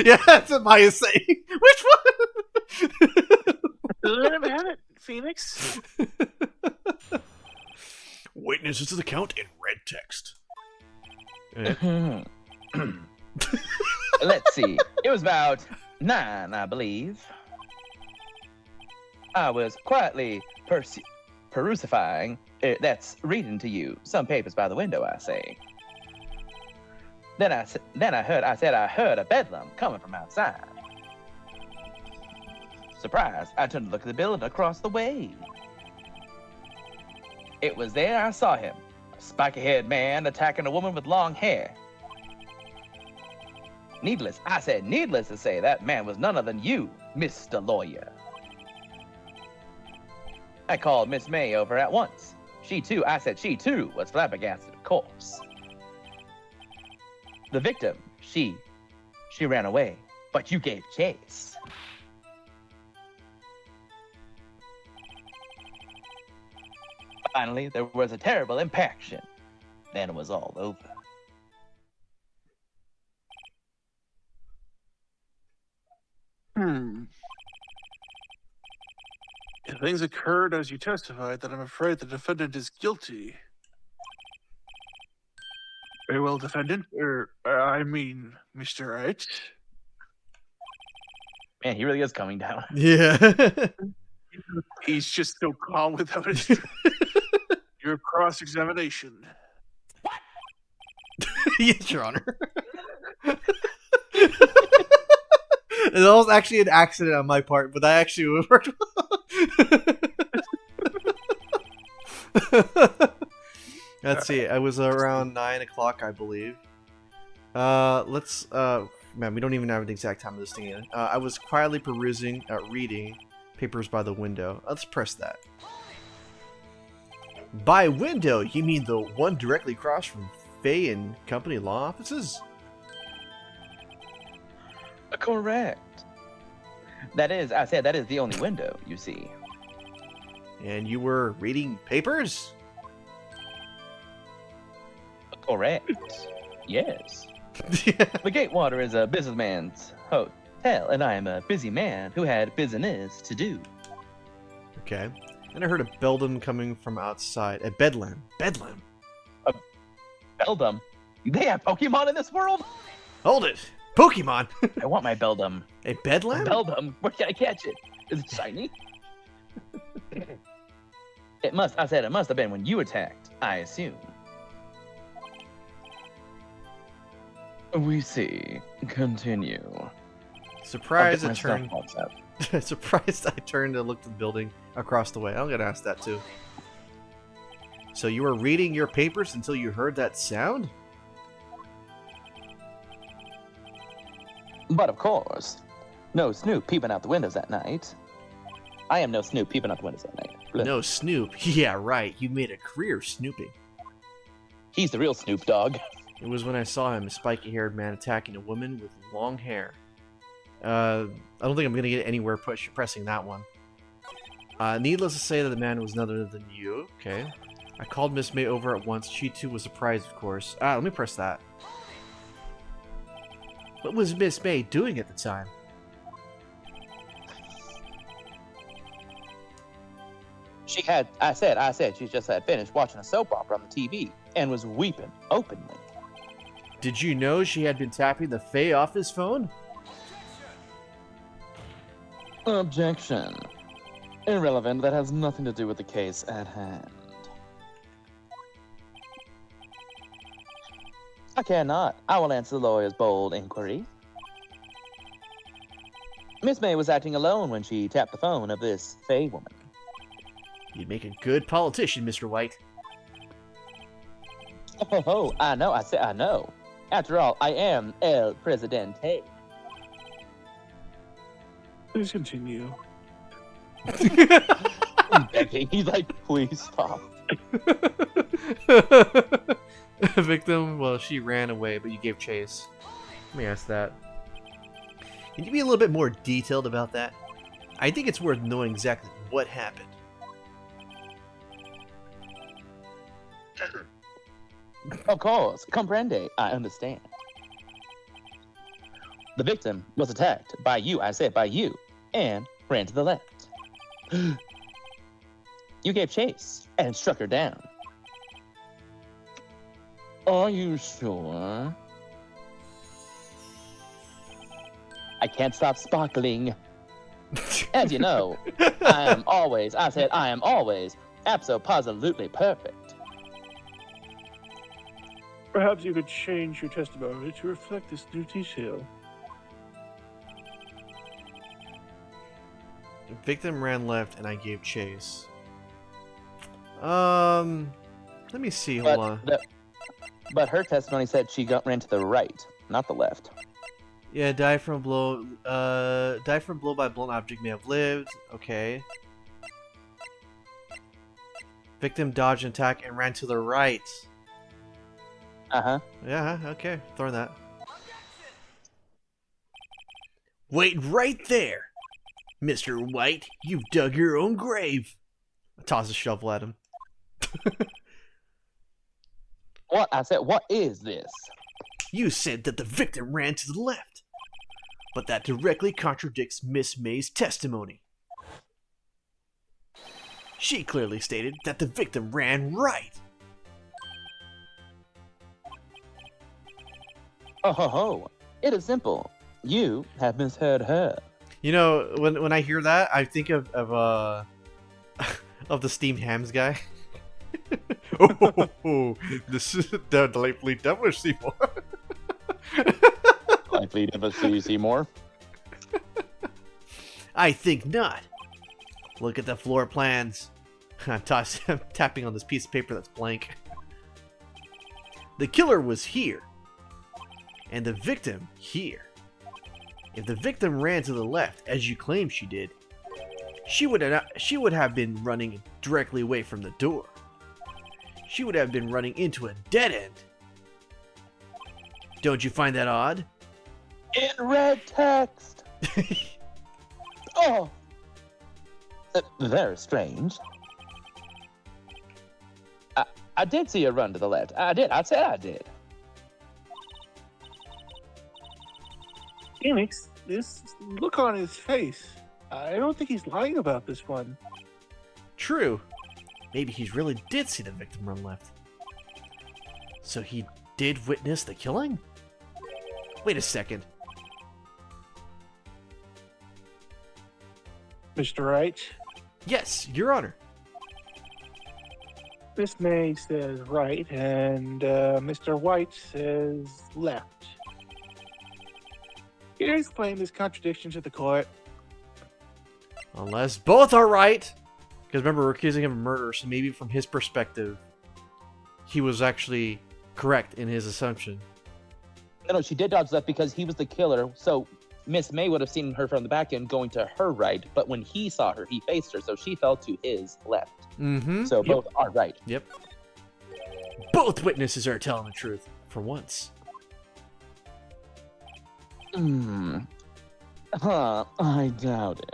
Yeah, that's what Maya's saying. Which one? Let him have it, Phoenix. Witnesses to the count in red text. Let's see. It was about 9, I believe. I was quietly perusifying. That's reading to you some papers by the window, I say. Then I heard a bedlam coming from outside. Surprised, I turned to look at the building across the way. It was there I saw him, a spiky-haired man attacking a woman with long hair. Needless to say, that man was none other than you, Mr. Lawyer. I called Miss May over at once. She too was flabbergasted, of course. The victim, she ran away, but you gave chase. Finally, there was a terrible impaction. Then it was all over. If things occurred as you testified, then I'm afraid the defendant is guilty. Very well, defendant. Mr. Wright. Man, he really is coming down. Yeah. He's just so calm without his your cross-examination. Yes, Your Honor. It was actually an accident on my part, but that actually worked well. Let's see. I was around 9 o'clock, I believe. Man, we don't even have the exact time of this thing in. I was quietly reading papers by the window. Let's press that. By window, you mean the one directly across from Fay and Company law offices? Correct. That is the only window, you see. And you were reading papers? Correct. Yes. The Gatewater is a businessman's hotel, and I am a busy man who had business to do. Okay. Then I heard a beldam coming from outside. A bedlam. Bedlam. Beldam? They have Pokemon in this world? Hold it. Pokemon. I want my Beldam. A bedlam? Beldam? Where can I catch it? Is it shiny? It must have been when you attacked, I assume. We see. Continue. Surprised I'll I get my turned. stuff out. Surprised I turned to look at the building across the way. I'm gonna ask that too. So you were reading your papers until you heard that sound? But of course, no Snoop peeping out the windows at night. I am no Snoop peeping out the windows at night. No Snoop. Yeah, right. You made a career snooping. He's the real Snoop Dogg. It was when I saw him, a spiky-haired man attacking a woman with long hair. I don't think I'm gonna get anywhere pressing that one. Needless to say that the man was none other than you. Okay. I called Miss May over at once. She too was surprised, of course. Let me press that. What was Miss May doing at the time? I said she just had finished watching a soap opera on the TV and was weeping openly. Did you know she had been tapping the Fae off his phone? Objection. Irrelevant. That has nothing to do with the case at hand. I cannot. I will answer the lawyer's bold inquiry. Miss May was acting alone when she tapped the phone of this Fae woman. You'd make a good politician, Mr. White. Oh, I know. I know. After all, I am El Presidente. Please continue. He's like, please stop. Victim, well, she ran away, but you gave chase. Let me ask that. Can you be a little bit more detailed about that? I think it's worth knowing exactly what happened. Of course, comprende. I understand. The victim was attacked by you, I said by you, and ran to the left. You gave chase and struck her down. Are you sure? I can't stop sparkling. As you know, I am always abso-positively perfect. Perhaps you could change your testimony to reflect this new detail. Victim ran left and I gave chase. Let me see, hold on. But her testimony said she ran to the right, not the left. Yeah, die from blow by blunt object may have lived. Okay. Victim dodged an attack and ran to the right. Uh-huh. Yeah, okay. Throwing that. Wait right there! Mr. White, you've dug your own grave. I toss a shovel at him. What? I said, what is this? You said that the victim ran to the left, but that directly contradicts Miss May's testimony. She clearly stated that the victim ran right. Oh ho ho! It is simple. You have misheard her. You know, when I hear that, I think of of the steamed hams guy. Oh, this is delightfully devilish, Seymour. Likely never see Seymour. I think not. Look at the floor plans. I'm tapping on this piece of paper that's blank. The killer was here, and the victim here. If the victim ran to the left, as you claim she did, she would have been running directly away from the door. She would have been running into a dead end. Don't you find that odd? In red text. Oh, very strange. I did see her run to the left. I did. I said I did. Phoenix, this look on his face. I don't think he's lying about this one. True. Maybe he really did see the victim run left. So he did witness the killing? Wait a second. Mr. Wright, Yes, Your Honor. Miss May says right, and Mr. White says left. Can you explain this contradiction to the court? Unless both are right. Because remember, we're accusing him of murder, so maybe from his perspective, he was actually correct in his assumption. No, she did dodge left because he was the killer. So Miss May would have seen her from the back end going to her right, but when he saw her, he faced her, so she fell to his left. Mm-hmm. So both are right. Yep. Both witnesses are telling the truth, for once. I doubt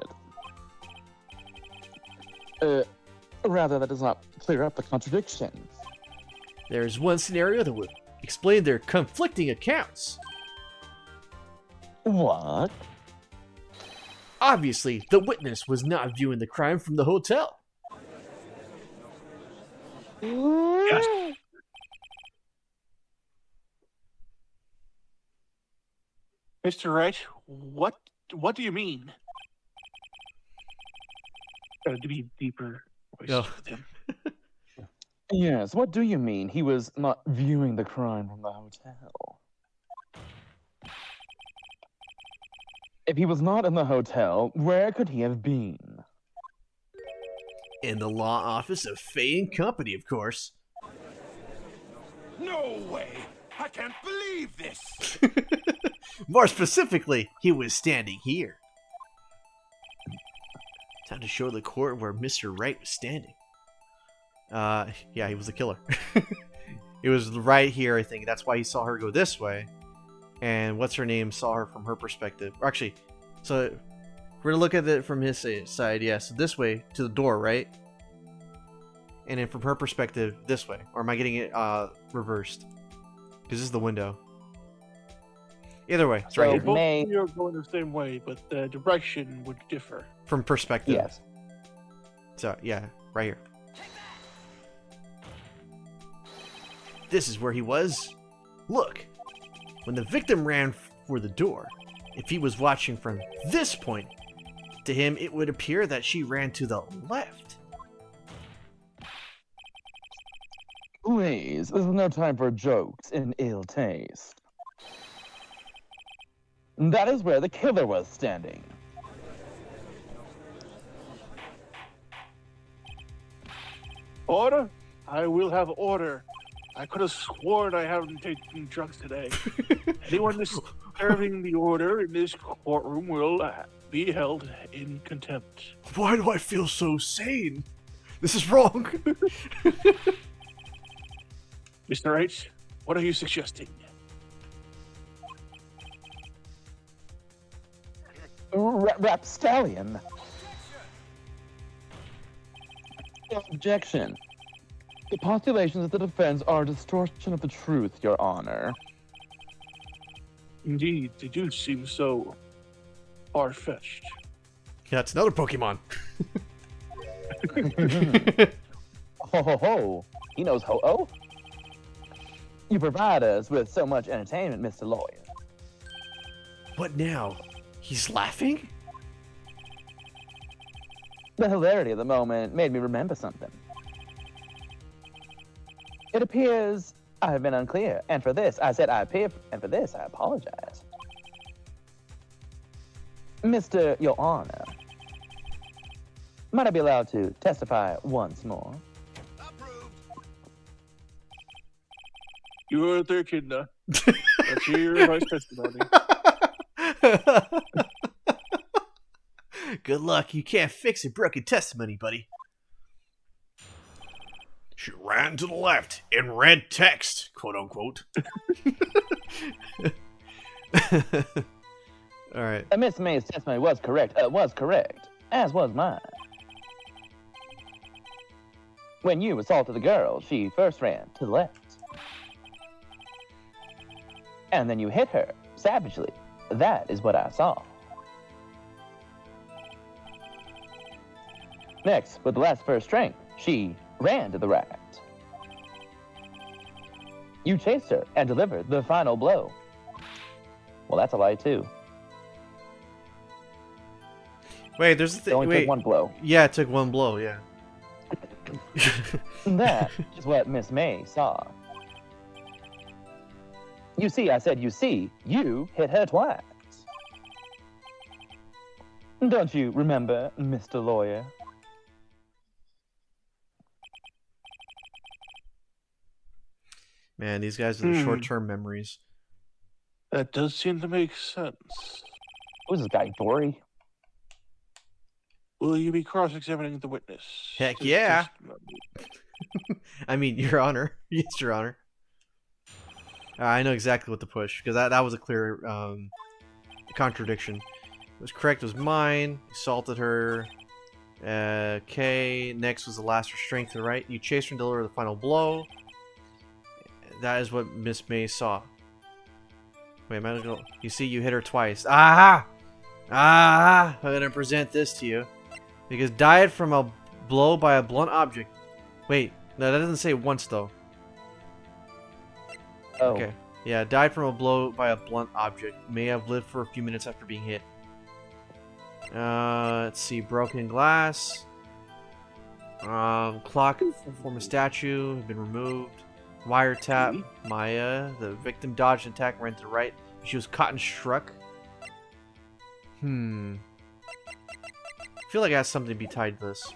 it. Rather, that does not clear up the contradiction. There's one scenario that would explain their conflicting accounts. What? Obviously, the witness was not viewing the crime from the hotel. Yes. Mr. Wright, what do you mean? Gotta be deeper voice Oh. with him. Yes, what do you mean he was not viewing the crime from the hotel? If he was not in the hotel, where could he have been? In the law office of Fay and Company, of course. No way! I can't believe this! More specifically, he was standing here. Time to show the court where Mr. Wright was standing. Yeah, he was the killer. It was right here, I think. That's why he saw her go this way. And what's her name saw her from her perspective. Or actually, so we're gonna look at it from his side. Yeah, so this way to the door, right? And then from her perspective, this way. Or am I getting it reversed? Because this is the window. Either way, it's right So here. Both May- of you are going the same way, but the direction would differ. From perspective. Yes. So, yeah, right here. This is where he was. Look, when the victim ran for the door, if he was watching from this point, to him it would appear that she ran to the left. Please, this is no time for jokes in ill taste. That is where the killer was standing. Order? I will have order. I could have sworn I haven't taken drugs today. Anyone disturbing the order in this courtroom will be held in contempt. Why do I feel so sane? This is wrong. Mr. H, what are you suggesting? Rapstallion. Objection. The postulations of the defense are a distortion of the truth, Your Honor. Indeed, they do seem so far-fetched. Yeah, that's another Pokemon. Ho ho ho! He knows ho oh. You provide us with so much entertainment, Mr. Lawyer. What now? He's laughing? The hilarity of the moment made me remember something. It appears I have been unclear, and for this I said I appear, and for this I apologize. Mr. Your Honor, might I be allowed to testify once more? You are the echidna. Let's hear your vice testimony. Good luck. You can't fix a broken testimony, buddy. She ran to the left in red text, quote unquote. All right. Miss May's testimony was correct, as was mine. When you assaulted the girl, she first ran to the left. And then you hit her, savagely. That is what I saw. Next, with the last first strength, she ran to the right. You chased her and delivered the final blow. Well, that's a lie, too. Wait, there's a It thing. only Wait. took one blow. Yeah, it took one blow, yeah. That is what Miss May saw. You see, I said you see, you hit her twice. Don't you remember, Mr. Lawyer? Man, these guys are the short-term memories. That does seem to make sense. Who's this guy, Dory? Will you be cross-examining the witness? Heck His yeah. testimony. I mean, Your Honor. Yes, Your Honor. I know exactly what to push, because that was a clear contradiction. It was correct, it was mine. Assaulted her. Okay, next was the last restraint to the right. You chased her and delivered the final blow. That is what Miss May saw. Wait, am I gonna go? You see, you hit her twice. Ah! Ah! I'm gonna present this to you. Because died from a blow by a blunt object. Wait, no, that doesn't say once, though. Oh, Okay. Yeah, died from a blow by a blunt object. May have lived for a few minutes after being hit. Let's see. Broken glass. Clock from a statue has been removed. Wiretap. Maya. The victim dodged an attack and ran to the right. She was caught and struck. I feel like it has something to be tied to this.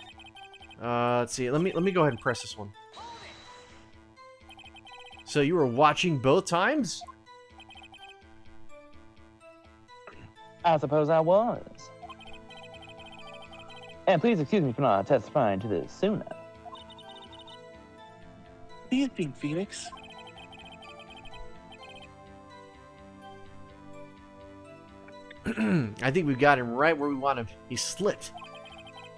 Let's see. Let me go ahead and press this one. So you were watching both times? I suppose I was. And please excuse me for not testifying to this sooner. do you think, Phoenix? I think we've got him right where we want him. He slipped.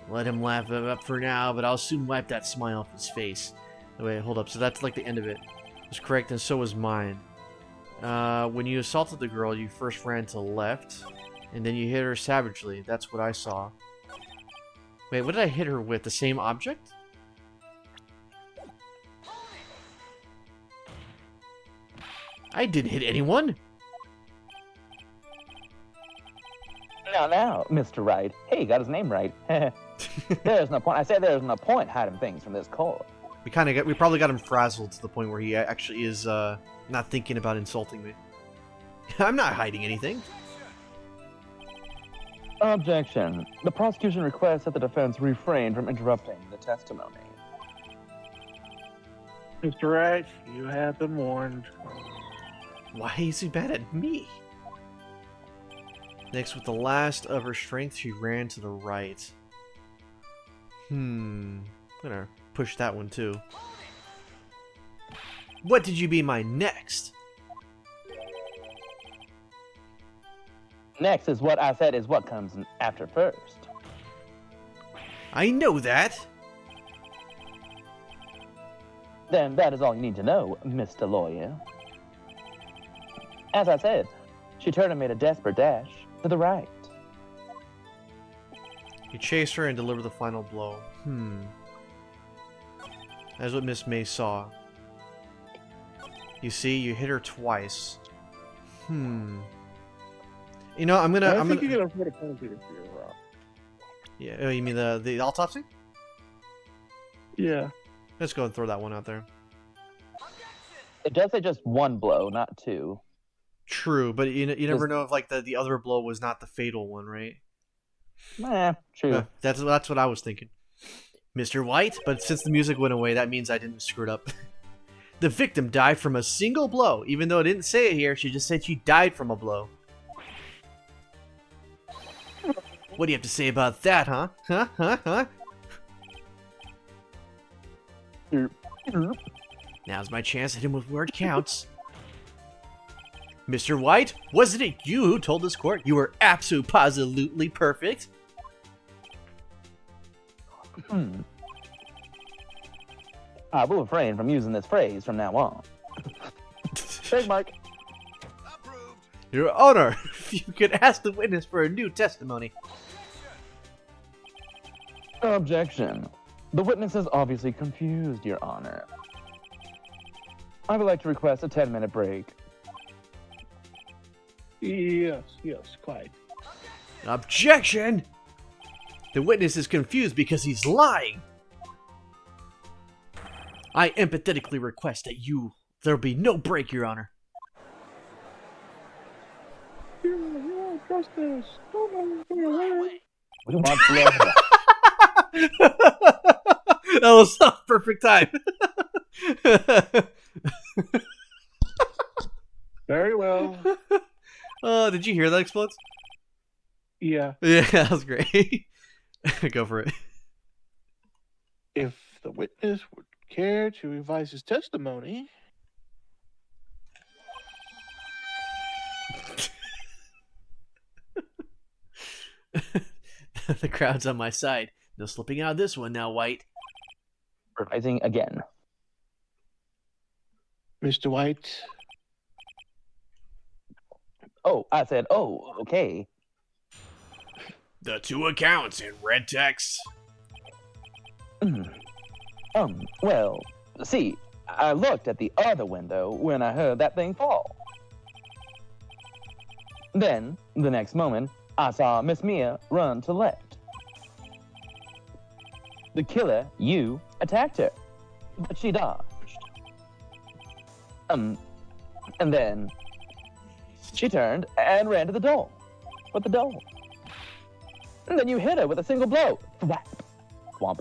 Let him laugh it up for now, but I'll soon wipe that smile off his face. Oh, wait, hold up. So that's like the end of it. It's correct, and so was mine. When you assaulted the girl, you first ran to the left, and then you hit her savagely. That's what I saw. Wait, what did I hit her with? The same object? I didn't hit anyone! Now, Mr. Right. Hey, got his name right. There's no point. I said there's no point hiding things from this court. We probably got him frazzled to the point where he actually is not thinking about insulting me. I'm not hiding anything. Objection. The prosecution requests that the defense refrain from interrupting the testimony. Mr. Right, you have been warned. Why is he mad at me? Next, with the last of her strength, she ran to the right. I'm gonna push that one too. What did you be my next? Next is what I said is what comes after first. I know that. Then that is all you need to know, Mr. Lawyer. As I said, she turned and made a desperate dash to the right. You chased her and delivered the final blow. That's what Miss May saw. You see, you hit her twice. You know, I'm gonna. You can afford a commentator for your rock. Yeah. Oh, you mean the autopsy? Yeah. Let's go and throw that one out there. It does say just one blow, not two. True, but you never know if like the other blow was not the fatal one, right? True. That's what I was thinking. Mr. White, but since the music went away, that means I didn't screw it up. The victim died from a single blow, even though it didn't say it here. She just said she died from a blow. What do you have to say about that, huh? Huh? Now's my chance to hit him with where it counts. Mr. White, wasn't it you who told this court you were absolutely perfect? I will refrain from using this phrase from now on. Trademark. Your Honor, if you could ask the witness for a new testimony. Objection. The witness is obviously confused, Your Honor. I would like to request a 10-minute break. Yes, quite. Objection! The witness is confused because he's lying. I empathetically request that there'll be no break, Your Honor. Yeah, trust us. Don't let me away. We want blood. That was a perfect time. Very well. Did you hear that explode? Yeah. Yeah, that was great. Go for it. If the witness would care to revise his testimony. The crowd's on my side. No slipping out of this one now, White. Revising again. Mr. White. Oh, I said, oh, okay. The two accounts in red text. Well, see, I looked at the other window when I heard that thing fall. Then, the next moment, I saw Miss Mia run to left. The killer, you, attacked her, but she dodged. And then she turned and ran to the door. With the door. And then you hit her with a single blow. Thwap. Thwomp.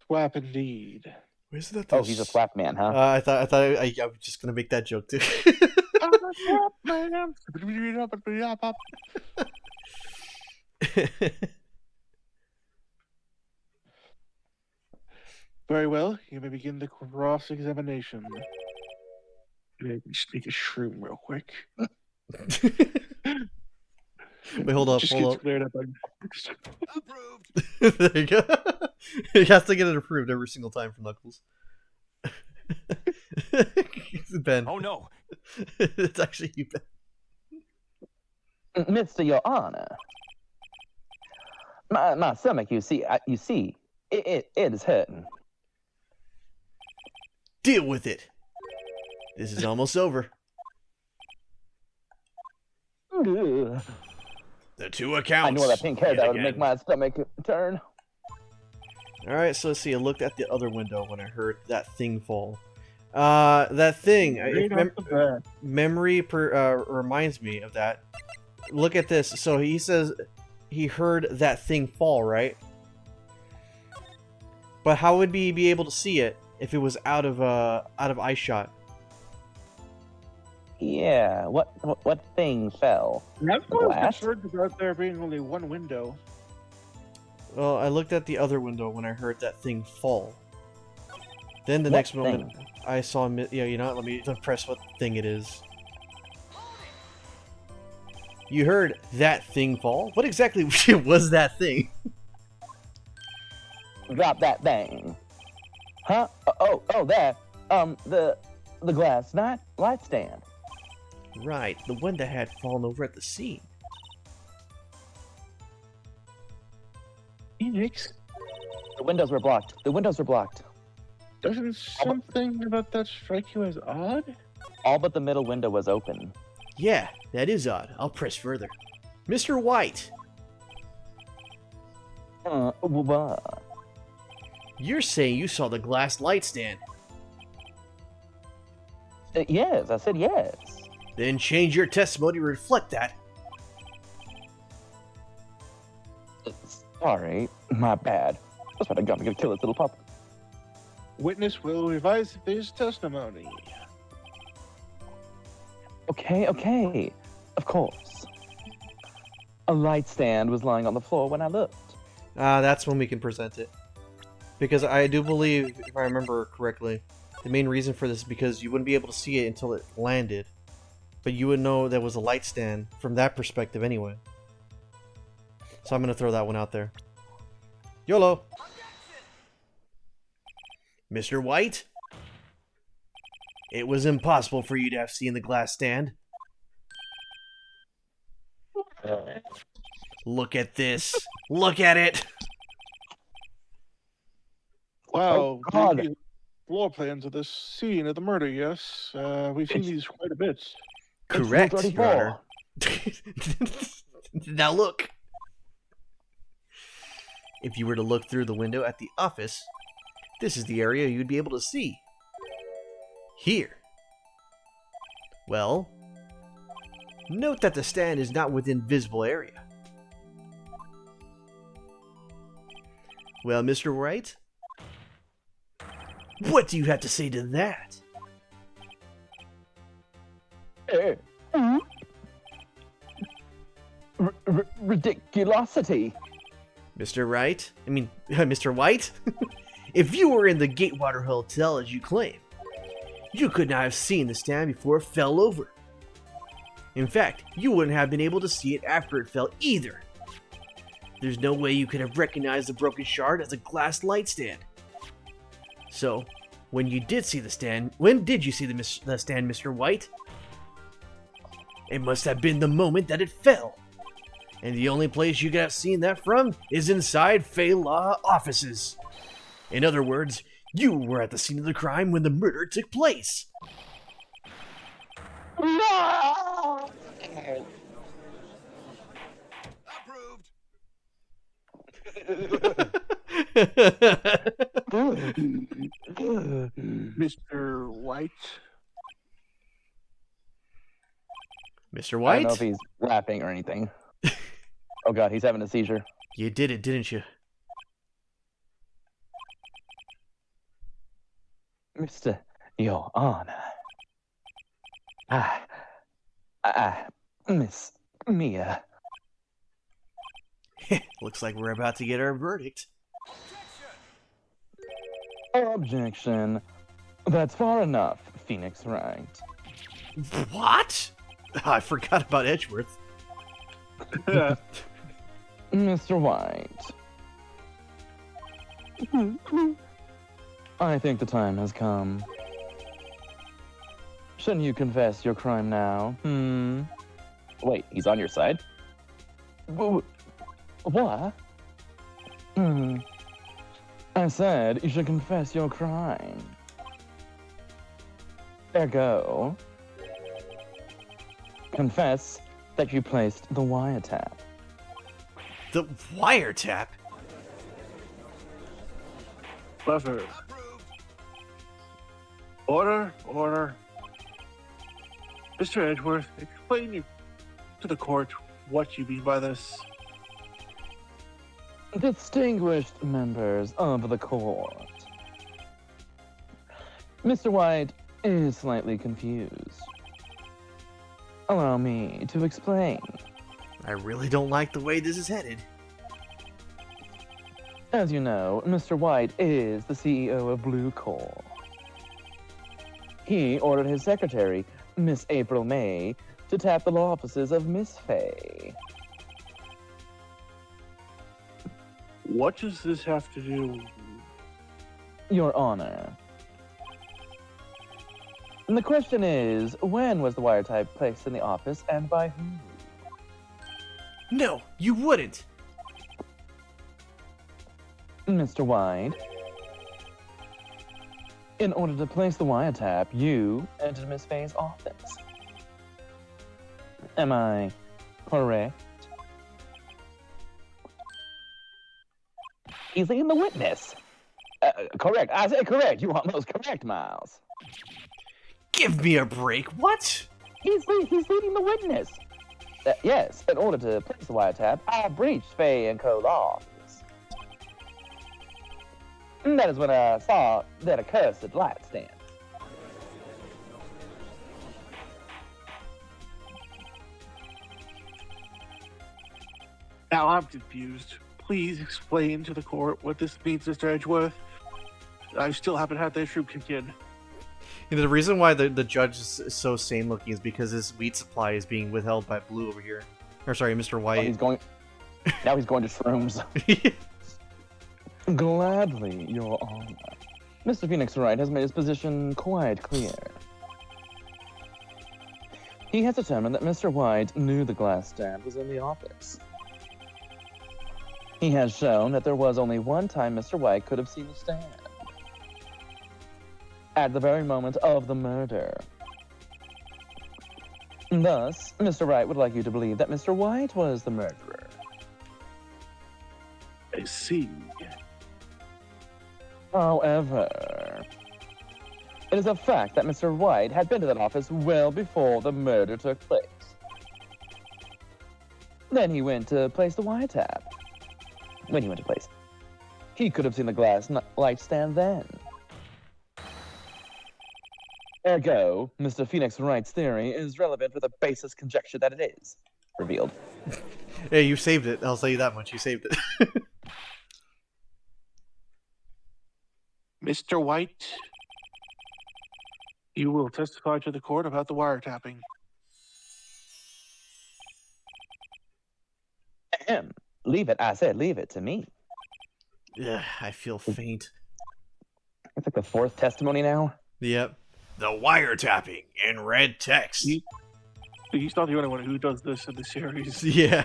Swap indeed. Where's that? Oh, he's a thwap man, huh? I thought I was just gonna make that joke too. Very well. You may begin the cross-examination. Maybe just take a shroom real quick. Wait, hold up, Just hold gets up. cleared up. There you go. He has to get it approved every single time from Knuckles. Ben. Oh no. It's actually you, Ben. Mr. Your Honor, my stomach, you see, it is hurting. Deal with it. This is almost over. Ugh. The two accounts. I know that pink hair yet that would again. make my stomach turn. Alright, so let's see. I looked at the other window when I heard that thing fall. That thing. Right off the bat. Memory reminds me of that. Look at this. So he says he heard that thing fall, right? But how would he be able to see it if it was out of eye shot? Yeah, what thing fell? That's why I'm Glass? concerned about there being only one window. Well, I looked at the other window when I heard that thing fall. Then the What next moment, thing? I saw. Yeah, you know what? Let me press what thing it is. You heard that thing fall? What exactly was that thing? Drop that thing. Huh? Oh, that. The glass light stand. Right, the one that had fallen over at the scene. Phoenix, The windows were blocked. The windows were blocked. doesn't something about that strike you as odd? All but the middle window was open. Yeah, that is odd. I'll press further. Mr. White, What? you're saying you saw the glass light stand. Yes, I said yes. Then change your testimony to reflect that. Sorry, my bad. That's what I got. I'm gonna kill this little pup. Witness will revise his testimony. Okay. Of course. A light stand was lying on the floor when I looked. That's when we can present it. Because I do believe, if I remember correctly, the main reason for this is because you wouldn't be able to see it until it landed. But you would know there was a light stand from that perspective anyway. So I'm going to throw that one out there. YOLO! Mr. White? It was impossible for you to have seen the glass stand. Look at this. Look at it. Wow, God. these floor plans of this scene of the murder, yes. We've seen these quite a bit. Correct, It's Your Honor. Now look. If you were to look through the window at the office, this is the area you'd be able to see. Here. Well, note that the stand is not within visible area. Well, Mr. Wright, what do you have to say to that? Ridiculosity. Mr. Wright? I mean, Mr. White? If you were in the Gatewater Hotel as you claim, you could not have seen the stand before it fell over. In fact, you wouldn't have been able to see it after it fell either. There's no way you could have recognized the broken shard as a glass light stand. So, when you did see the stand, when did you see the stand, Mr. White? It must have been the moment that it fell. And the only place you could have seen that from is inside Fey Law offices. In other words, you were at the scene of the crime when the murder took place. No! Mr. White. Mr. I White, don't know if he's laughing or anything. Oh god, he's having a seizure. you did it, didn't you? Mr. Your Honor. Miss Mia. Looks like we're about to get our verdict. Objection. That's far enough, Phoenix Wright. What? I forgot about Edgeworth. Mr. White. I think the time has come. Shouldn't you confess your crime now? Wait, he's on your side? What? I said you should confess your crime. Ergo, confess that you placed the wiretap. The wiretap? Clever. Order, order. Mr. Edgeworth, explain to the court what you mean by this. Distinguished members of the court. Mr. White is slightly confused. Allow me to explain. I really don't like the way this is headed. As you know, Mr. White is the CEO of Blue Core. He ordered his secretary, Miss April May, to tap the law offices of Miss Fay. What does this have to do? Your Honor. And the question is, when was the wiretap placed in the office and by whom? No, you wouldn't. Mr. White, in order to place the wiretap, you entered Miss Fay's office. Am I correct? He's leading the witness. Correct. I said correct. You almost correct, Miles. Give me a break. What? He's leading the witness. Yes, in order to place the wiretap, I breached Fay and Co. laws. And that is when I saw that accursed light stand. Now I'm confused. Please explain to the court what this means, Mr. Edgeworth. I still haven't had the issue kicked in. You know, the reason why the judge is so sane looking is because his weed supply is being withheld by Blue over here. Or sorry, Mr. Oh, White. he's going. Now he's going to shrooms. Gladly, Your Honor. Mr. Phoenix Wright has made his position quite clear. He has determined that Mr. White knew the glass stand was in the office. He has shown that there was only one time Mr. White could have seen the stand. At the very moment of the murder. Thus, Mr. Wright would like you to believe that Mr. White was the murderer. I see. However, it is a fact that Mr. White had been to that office well before the murder took place. Then he went to place the wiretap. When he went to place, he could have seen the glass light stand then. Ergo, Mr. Phoenix Wright's theory is relevant for the basis conjecture that it is revealed. Hey, you saved it. I'll tell you that much. You saved it. Mr. White, you will testify to the court about the wiretapping. Ahem. Leave it, I said, leave it to me. Yeah, I feel faint. It's like the fourth testimony now. Yep. The wiretapping in red text. He's not the only one who does this in the series. Yeah.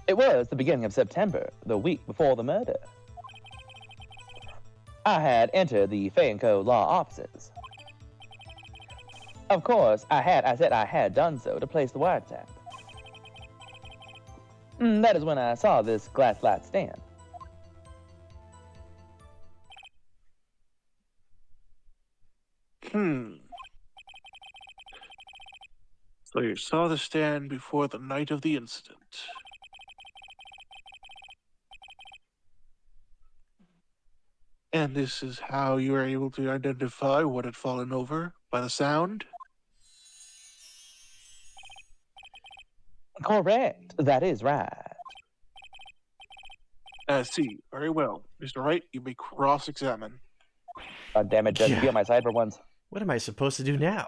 It was the beginning of September, the week before the murder. I had entered the Fay & Co. law offices. Of course, I had done so to place the wiretap. That is when I saw this glass light stand. So you saw the stand before the night of the incident. And this is how you were able to identify what had fallen over by the sound? Correct. That is right. I see. Very well. Mr. Wright, you may cross-examine. God damn it, Judge, Yeah. be on my side for once. What am I supposed to do now?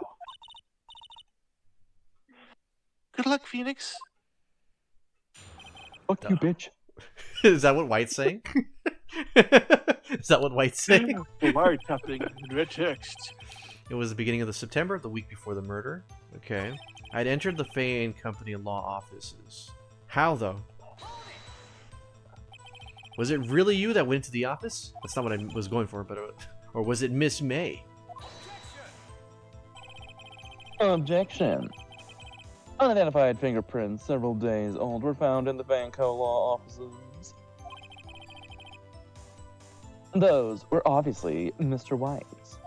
Good luck, Phoenix. Fuck you, bitch. Is that what White's saying? Is that what White's saying? Wiretapping in red text. It was the beginning of the September, the week before the murder. Okay. I'd entered the Fay and Company law offices. How, though? Was it really you that went to the office? That's not what I was going for, but... Or was it Miss May? Objection. Unidentified fingerprints several days old were found in the Vanco law offices. Those were obviously Mr. White's.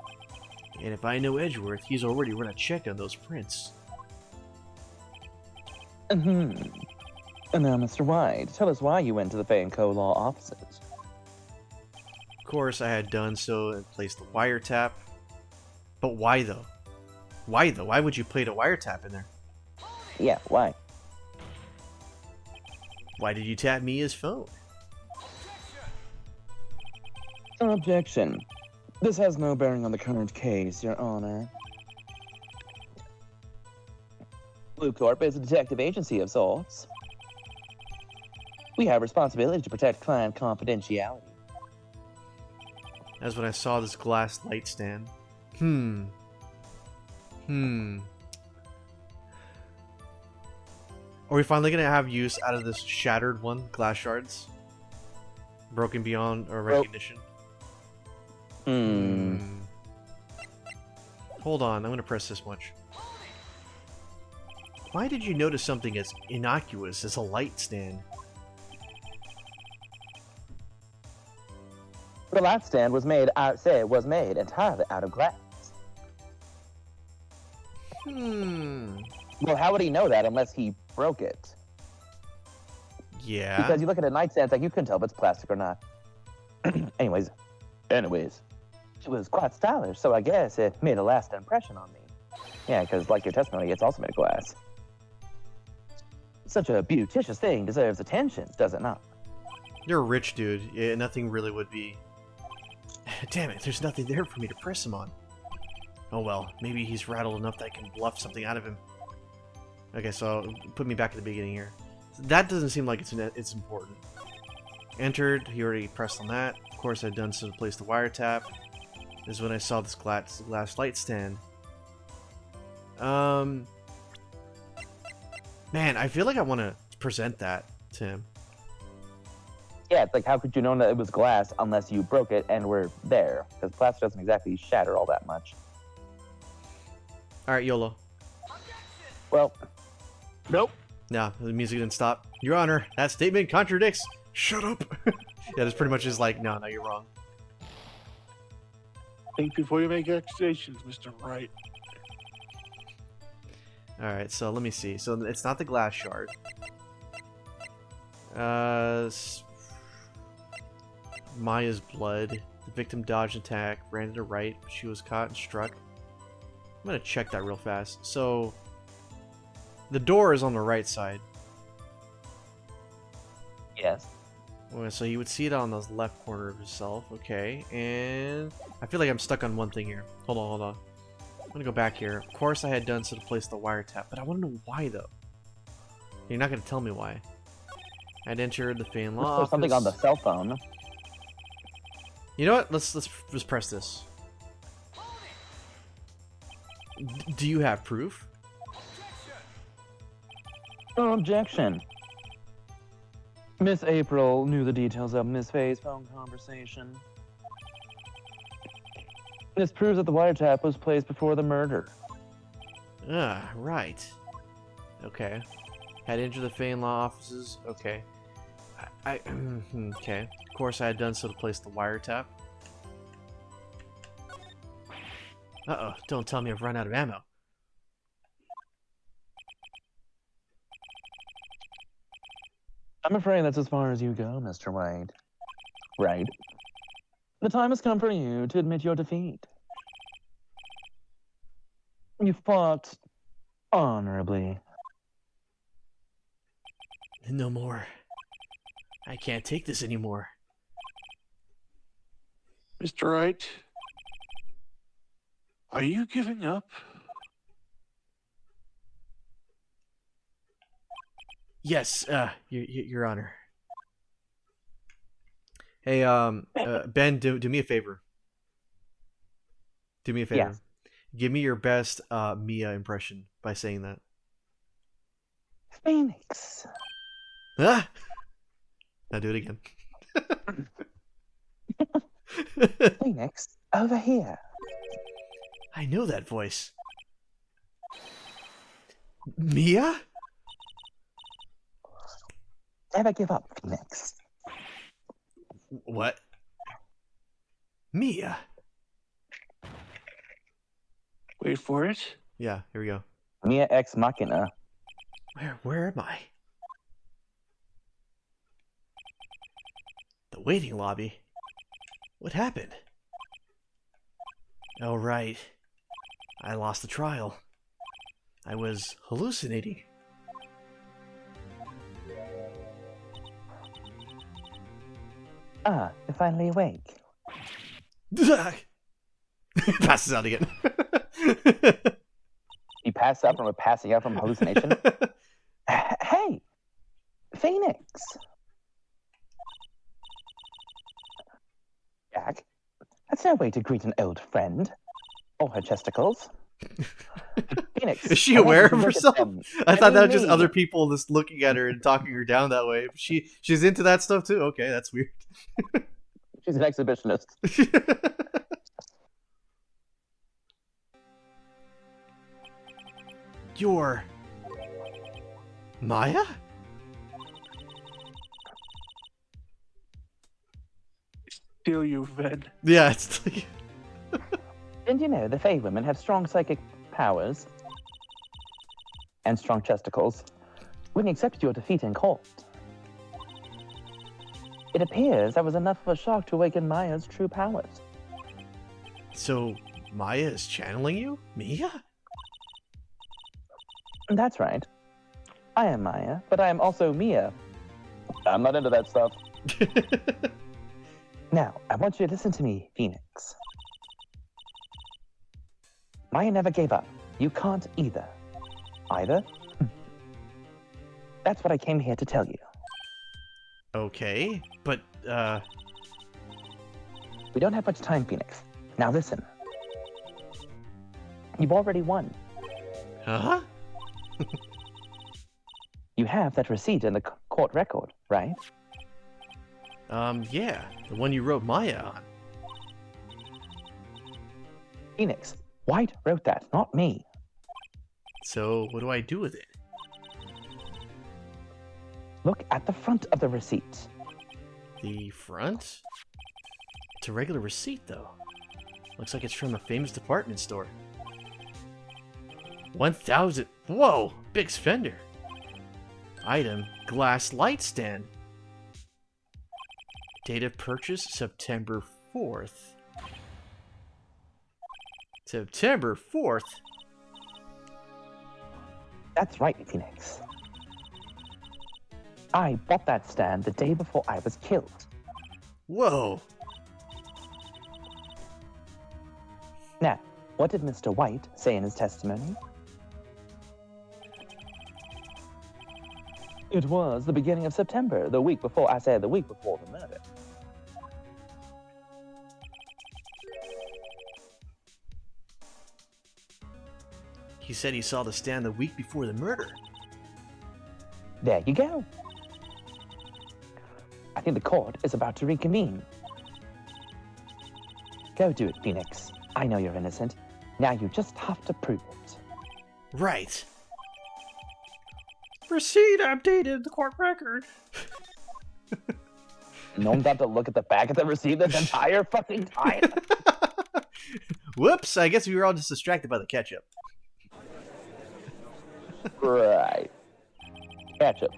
And if I know Edgeworth, he's already run a check on those prints. And now, Mr. White, tell us why you went to the Vanco law offices. Of course, I had done so and placed the wiretap. But why, though? Why, though? Why would you play the wiretap in there? Yeah, why? Why did you tap me as phone? Objection. This has no bearing on the current case, Your Honor. Blue Corp is a detective agency of sorts. We have responsibility to protect client confidentiality. That's when I saw this glass light stand. Are we finally gonna have use out of this shattered one? Glass shards? Broken beyond our recognition? Hold on, I'm gonna press this much. Why did you notice something as innocuous as a light stand? The light stand was made entirely out of glass. Well, how would he know that unless he broke it? Yeah. Because you look at a nightstand, it's like you can tell if it's plastic or not. Anyways, she was quite stylish, so I guess it made a lasting impression on me. Yeah, because like your testimony, it's also made of glass. Such a beauticious thing deserves attention, does it not? You're a rich dude. Yeah, nothing really would be... Damn it, there's nothing there for me to press him on. Oh well, maybe he's rattled enough that I can bluff something out of him. Okay, so put me back at the beginning here. That doesn't seem like it's important. Entered, he already pressed on that. Of course, I'd done so to place the wiretap. This is when I saw this glass light stand. Man, I feel like I want to present that to him. Yeah, it's like, how could you know that it was glass unless you broke it and were there? Because glass doesn't exactly shatter all that much. Alright, YOLO. Well, Nope. No, the music didn't stop. Your Honor, that statement contradicts. Shut up. Yeah, that's pretty much just like, no, you're wrong. Think before you make accusations, Mr. Wright. Alright, so let me see. So it's not the glass shard. Maya's blood. The victim dodged attack, ran to the right. She was caught and struck. I'm gonna check that real fast. So the door is on the right side. yes. Well, so you would see it on the left corner of himself. Okay, and I feel like I'm stuck on one thing here. Hold on. I'm gonna go back here. Of course I had done so to place the wiretap, but I want to know why though. You're not gonna tell me why. I'd entered the fan law There's something on the cell phone. You know what? Let's just press this. Do you have proof? No objection. Miss April knew the details of Miss Faye's phone conversation. This proves that the wiretap was placed before the murder. Ah, right. Okay. Had entered the Fane Law offices. Okay. Okay. Of course, I had done so to place the wiretap. Uh-oh. Don't tell me I've run out of ammo. I'm afraid that's as far as you go, Mr. White. Right. The time has come for you to admit your defeat. You fought honorably. No more. I can't take this anymore. Mr. Wright, are you giving up? Yes, Your Honor. Hey, Ben, do me a favor. Do me a favor. Yes. Give me your best Mia impression by saying that. Phoenix. Ah! Now do it again. Phoenix, over here. I know that voice. Mia? Never give up, Phoenix. What? Mia? Wait for it. Yeah, here we go. Mia ex machina. Where am I? The waiting lobby? What happened? Oh, right. I lost the trial. I was hallucinating. Ah, you're finally awake. Passes out again. You passed out from a passing out from hallucination? Hey, Phoenix. Jack, that's no way to greet an old friend. Or her chesticles. Phoenix. Is she I want aware you to of look at herself? them. I thought that was mean just me. other people just looking at her and talking her down that way. She's into that stuff too. Okay, that's weird. She's an exhibitionist. You're Maya? Still you, Ven. Yeah, it's like, Didn't you know the Fae women have strong psychic powers? And strong chesticles. Wouldn't accept your defeat in court. It appears that was enough of a shock to awaken Maya's true powers. so Maya is channeling you? Mia? That's right. I am Maya, but I am also Mia. I'm not into that stuff. Now, I want you to listen to me, Phoenix. Maya never gave up. You can't either. Either? That's what I came here to tell you. Okay, but We don't have much time, Phoenix. Now listen. You've already won. huh? You have that receipt in the court record, right? Yeah, the one you wrote Maya on. Phoenix, White wrote that, not me. So what do I do with it? Look at the front of the receipt. The front? It's a regular receipt, though. Looks like it's from a famous department store. 1,000. Whoa, big spender. Item: glass light stand. Date of purchase: September 4th. September 4th? That's right, Phoenix. I bought that stand the day before I was killed. Whoa. Now, what did Mr. White say in his testimony? It was the beginning of September, the week before the murder. He said he saw the stand the week before the murder. There you go. I think the court is about to reconvene. Go do it, Phoenix. I know you're innocent. Now you just have to prove it. Right. Receipt updated the court record. No one's got to look at the back of the receipt this entire fucking time. Whoops, I guess we were all just distracted by the ketchup. Right. Ketchup.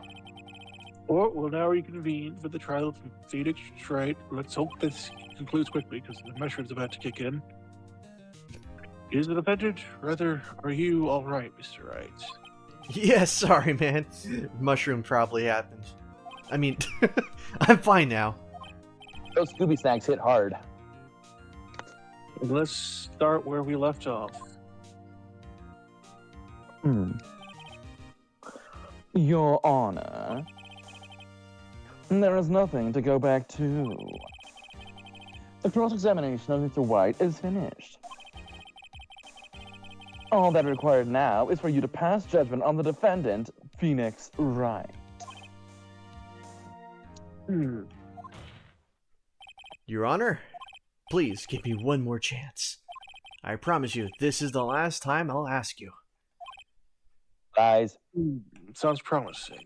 Court will now reconvene for the trial of Phoenix Wright. Let's hope this concludes quickly because the mushroom's about to kick in. Is the defendant, rather, are you all right, Mr. Wright? Yeah, sorry, man. Mushroom probably happened. I mean, I'm fine now. Those Scooby snacks hit hard. Let's start where we left off. Your Honor, there is nothing to go back to. The cross-examination of Mr. White is finished. All that required now is for you to pass judgment on the defendant, Phoenix Wright. Your Honor, please give me one more chance. I promise you, this is the last time I'll ask you. Lies. Sounds promising.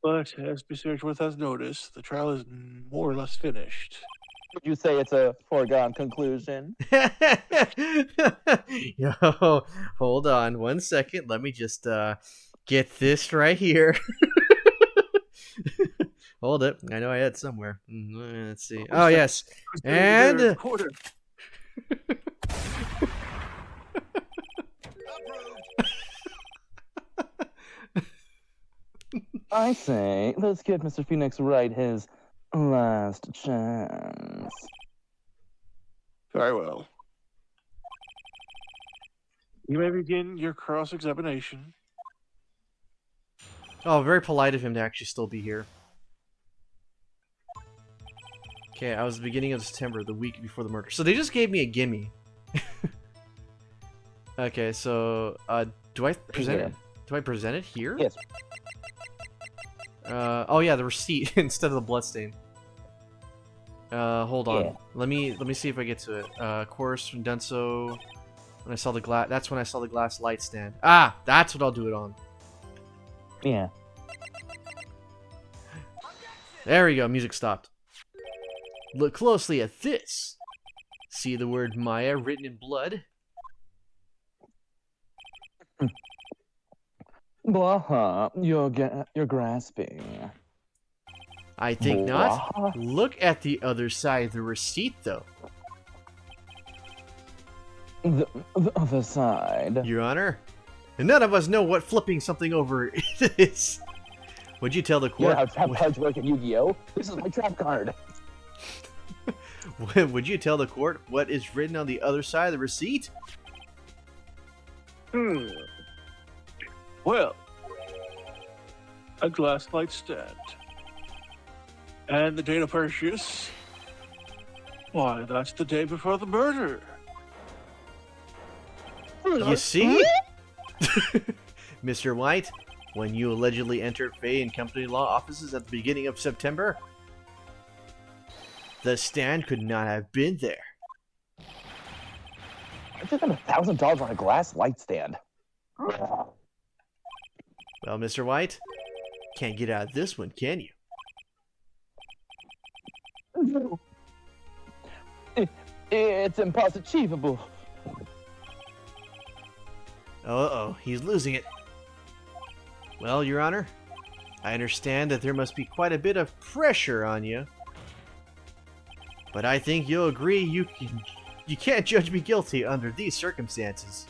But as Mr. Edgeworth has noticed, the trial is more or less finished. Would you say it's a foregone conclusion? Yo, hold on 1 second. Let me just get this right here. Hold it. I know I had somewhere. Let's see. Oh, yes. And... I say, let's give Mr. Phoenix Wright his last chance. Very well. You may begin your cross-examination. Oh, very polite of him to actually still be here. Okay, I was the beginning of September, the week before the murder. So they just gave me a gimme. Okay, so do I present it? Do I present it here? Yes. Oh yeah, the receipt instead of the bloodstain. Hold on. Yeah. Let me see if I get to it. Course from Denso. When I saw the glass, that's when I saw the glass light stand. Ah, that's what I'll do it on. Yeah. There we go. Music stopped. Look closely at this. See the word Maya written in blood? Blah, you're grasping. I think not. Look at the other side of the receipt, though. The other side. Your Honor, and none of us know what flipping something over is. Would you tell the You know court? how trap cards work in Yu-Gi-Oh? This is my trap card. Would you tell the court what is written on the other side of the receipt? Well, a glass light stand. And the date of purchase? Why, that's the day before the murder. You see? Mr. White, when you allegedly entered Fay and Company Law offices at the beginning of September, the stand could not have been there. I just spent $1,000 on a glass light stand. Well, Mr. White, can't get out of this one, can you? It's impossible. Uh-oh, he's losing it. Well, Your Honor, I understand that there must be quite a bit of pressure on you. But I think you'll agree you can't judge me guilty under these circumstances.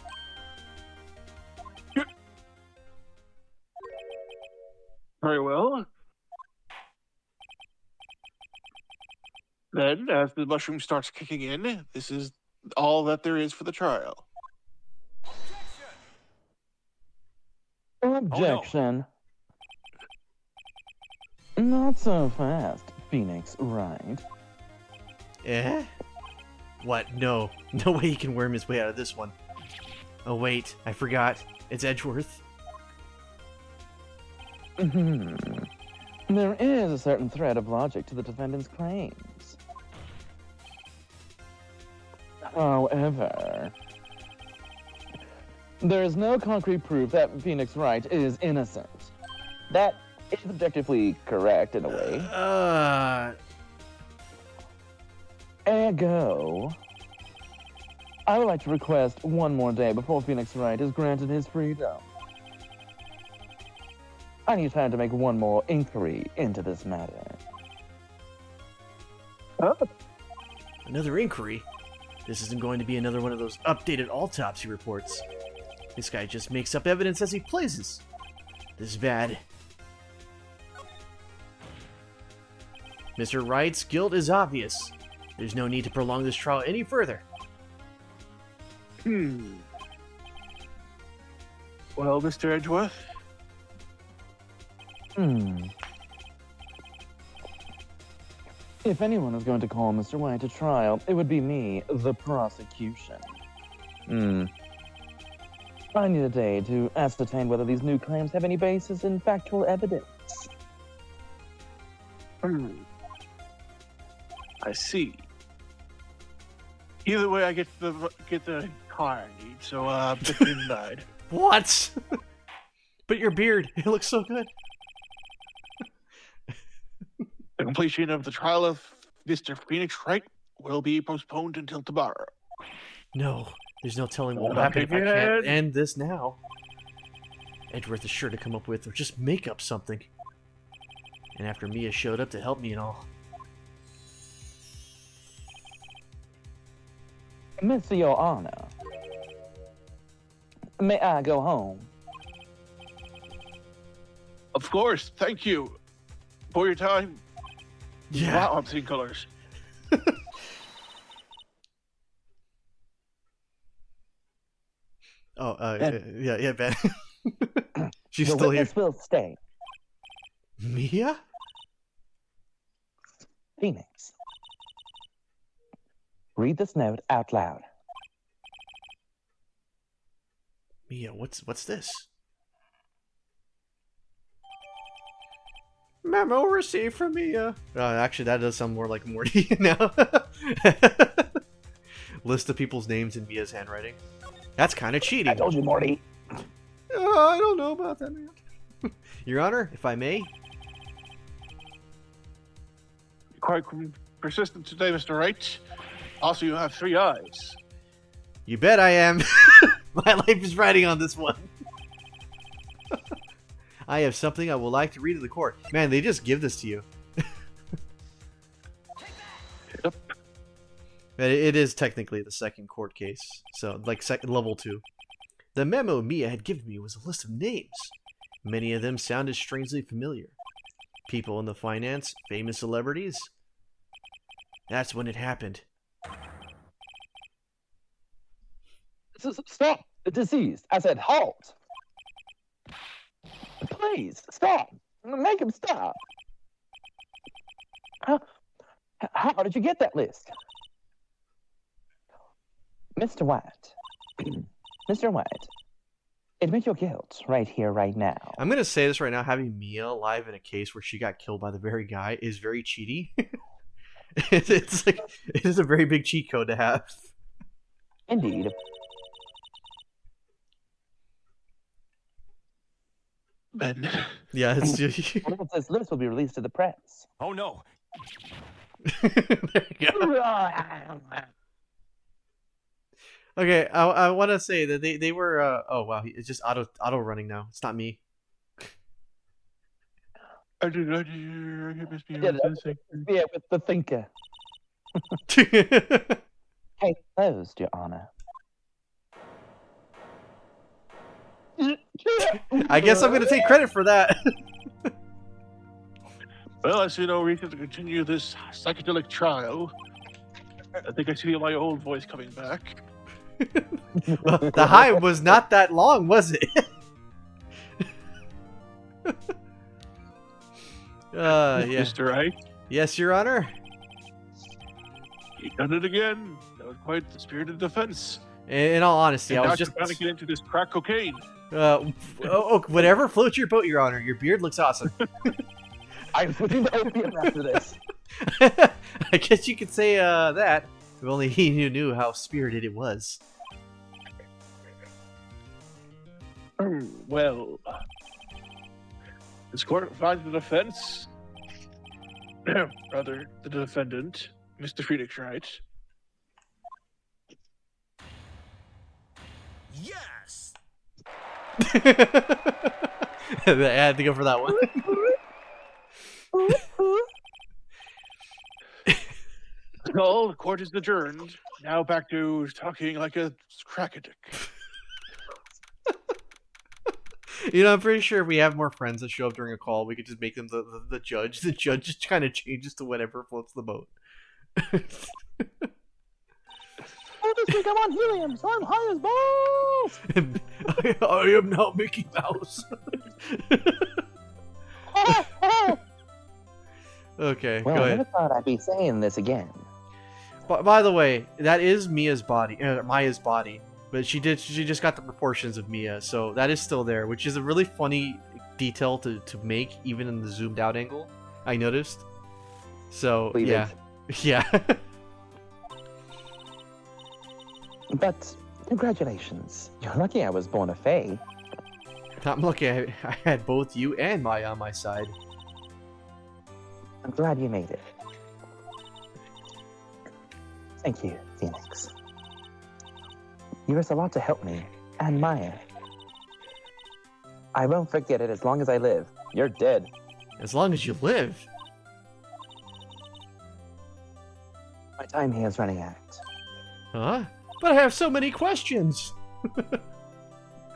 Very well. Then, as the mushroom starts kicking in, this is all that there is for the trial. Objection. Not so fast, Phoenix Wright. Eh? What? No. No way he can worm his way out of this one. Oh wait, I forgot. It's Edgeworth. There is a certain thread of logic to the defendant's claims. However, there is no concrete proof that Phoenix Wright is innocent. That is objectively correct in a way. Ergo, I would like to request one more day before Phoenix Wright is granted his freedom. I need time to make one more inquiry into this matter. Another inquiry? This isn't going to be another one of those updated autopsy reports. This guy just makes up evidence as he pleases. This is bad. Mr. Wright's guilt is obvious. There's no need to prolong this trial any further. Well, Mr. Edgeworth, If anyone was going to call Mr. White to trial, it would be me, the prosecution. I need a day to ascertain whether these new claims have any basis in factual evidence. I see. Either way, I get the car I need, so 15 What? But your beard, it looks so good. The completion of the trial of Mr. Phoenix Wright will be postponed until tomorrow. No, there's no telling what will Not happen if I can't again. end this now. Edgeworth is sure to come up with or just make up something. And after Mia showed up to help me and all. Mr. Your Honor, may I go home? Of course, thank you for your time. Yeah. Wow, I'm seeing colors. Oh, Ben. yeah, Ben. She's The still here. witness will stay. Mia? Phoenix. Read this note out loud. Mia, what's this? Memo received from Mia. Actually, that does sound more like Morty now. List of people's names in Mia's handwriting. That's kind of cheating. I told you, Morty. I don't know about that, man. Your Honor, if I may. Quite persistent today, Mr. Wright. Also, you have 3 eyes. You bet I am. My life is riding on this one. I have something I would like to read to the court. Man, they just give this to you. Yep. But it is technically the second court case. So, like, level 2. The memo Mia had given me was a list of names. Many of them sounded strangely familiar. People in the finance, famous celebrities. That's when it happened. Stop! The deceased. I said halt! Please, stop! Make him stop! How did you get that list? Mr. White. Mr. White. Admit your guilt right here, right now. I'm gonna say this right now, having Mia alive in a case where she got killed by the very guy is very cheaty. It's like, it is a very big cheat code to have. Indeed. Ben. Yeah, it's Once this list will be released to the press. Oh no. there you go. Okay, I want to say that they were oh wow, it's just auto running now. It's not me. I did not hear. I missed me. Yeah, with the thinker. Case closed, Your Honor. I guess I'm gonna take credit for that. Well, I see no reason to continue this psychedelic trial. I think I see my old voice coming back. Well, the high was not that long, was it? Yeah. Mr. Wright, Yes, Your Honor. you done it again. That was quite the spirited defense. In all honesty, And I now was just trying to get into this crack cocaine. whatever floats your boat, Your Honor. Your beard looks awesome. I'm switching to opium after this. I guess you could say that. If only he knew how spirited it was. Well, this court finds the defense, rather, the defendant, Mr. Phoenix Wright, Yes. I had to go for that one. so the court is adjourned. Now back to talking like a crack addict. You know, I'm pretty sure if we have more friends that show up during a call, we could just make them the judge. The judge just kind of changes to whatever floats the boat. This week I'm on helium, so I'm high as balls. I am now Mickey Mouse. Okay, Well, go I ahead. never thought I'd be saying this again. By the way, that is Mia's body, Maya's body, but she just got the proportions of Mia, so that is still there, which is a really funny detail to make even in the zoomed out angle. I noticed. So Cleavage. yeah. But congratulations. You're lucky I was born a Fae. I'm lucky I had both you and Maya on my side. I'm glad you made it. Thank you, Phoenix. You risked a lot to help me, and Maya. I won't forget it as long as I live. You're dead. As long as you live. My time here is running out. Huh? But I have so many questions.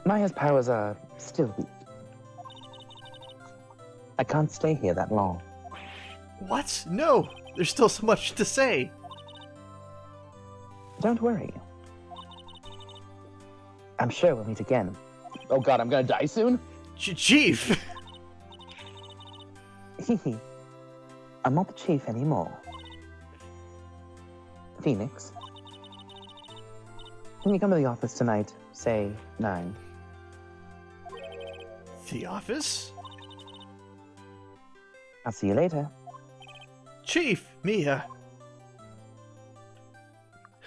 Maya's powers are still weak. I can't stay here that long. What? No! There's still so much to say. Don't worry. I'm sure we'll meet again. Oh god, I'm gonna die soon? Chief! Hehe. I'm not the chief anymore. Phoenix. Can you come to the office tonight, say 9? The office? I'll see you later. Chief! Mia!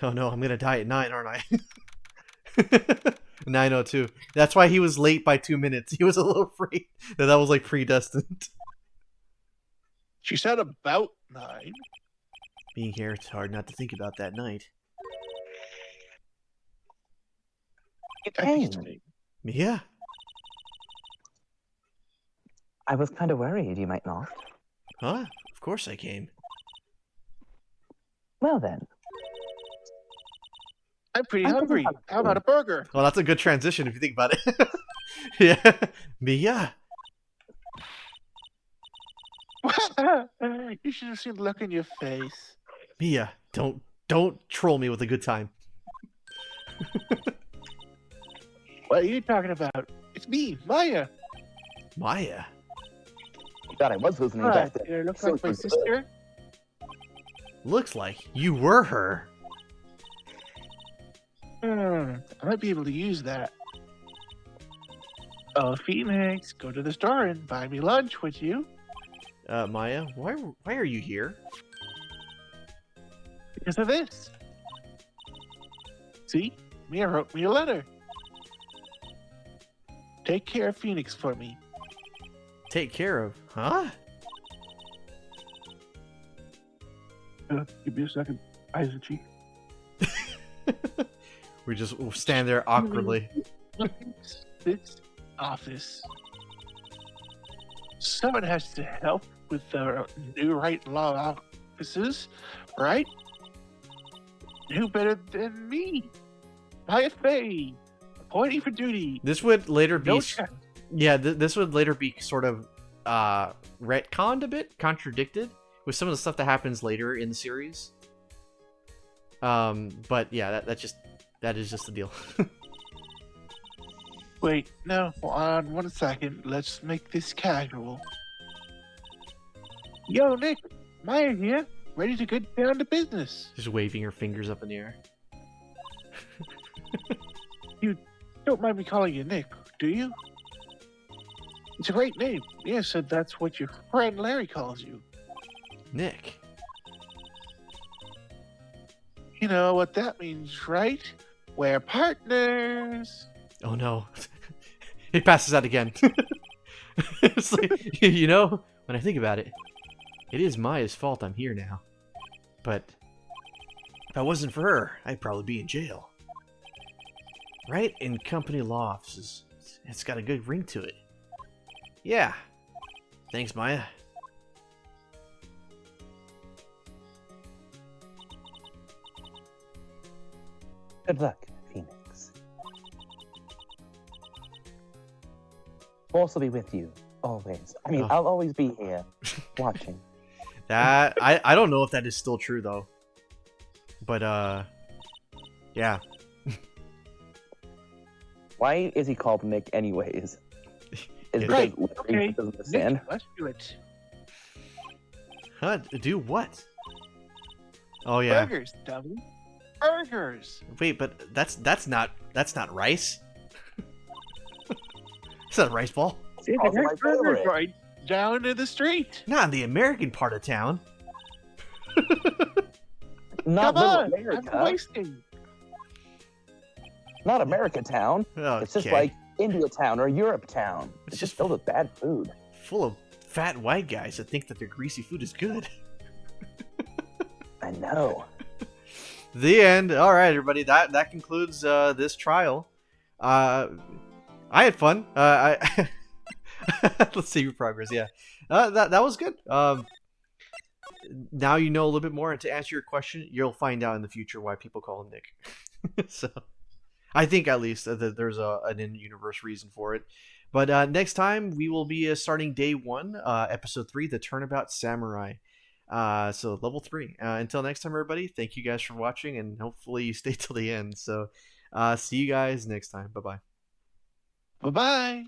Oh no, I'm gonna die at 9, aren't I? 9:02. That's why he was late by 2 minutes. He was a little afraid that was like predestined. She said about 9. Being here, it's hard not to think about that night. You came. Interesting. Mia? I was kind of worried you might not. Huh? Of course I came. Well then, I'm pretty I think hungry. I'll- How about a burger? Well, that's a good transition if you think about it. Yeah. Mia? You should have seen the look in your face. Mia, don't troll me with a good time. What are you talking about? It's me, Maya. Maya? God, I was listening Hi, back then. do I look So like my good. sister? Looks like you were her. I might be able to use that. Oh, Phoenix, go to the store and buy me lunch, would you? Maya, why are you here? Because of this. See? Mia wrote me a letter. Take care of Phoenix for me. Take care of, huh? Give me a second. Aizuchi. We just stand there awkwardly. This office. Someone has to help with the new right law offices, right? Who better than me? Maya Fey, appointee for duty. This would later be, No check. yeah. This would later be sort of retconned a bit, contradicted with some of the stuff that happens later in the series. But yeah, that is just the deal. Wait, no, hold on 1 second. Let's make this casual. Yo, Nick, Maya here, ready to get down to business. Just waving her fingers up in the air. Don't mind me calling you Nick, do you? It's a great name. Yeah, said that's what your friend Larry calls you. Nick. You know what that means, right? We're partners. Oh no. He passes out again. It's like, you know, when I think about it, it is Maya's fault I'm here now. But if it wasn't for her, I'd probably be in jail. Right? In company law offices. It's got a good ring to it. Yeah. Thanks, Maya. Good luck, Phoenix. Force will be with you always. I mean, Oh. I'll always be here, watching. That I don't know if that is still true though. But yeah. Why is he called Nick anyways? Is Yes. because Right, okay. Larry doesn't understand. Nick, let's do it. Huh? Do what? Oh yeah. Burgers, dummy. Burgers. Wait, but that's not rice. It's not a rice ball. See, that's my There's burgers favorite. right down in the street. Not in the American part of town. Not Come Little on, America. I'm wasting. Not America Town. Okay. It's just like India Town or Europe Town. It's It's just just filled with bad food. full of fat white guys that think that their greasy food is good. I know. The end. All right, everybody. That concludes this trial. I had fun. Let's see your progress. Yeah, that was good. Now you know a little bit more, and to answer your question, you'll find out in the future why people call him Nick. So, I think at least that there's an in-universe reason for it. But next time we will be starting day 1, episode 3, the Turnabout Samurai. So level 3. Until next time, everybody. Thank you guys for watching, and hopefully you stay till the end. So, see you guys next time. Bye bye. Bye bye.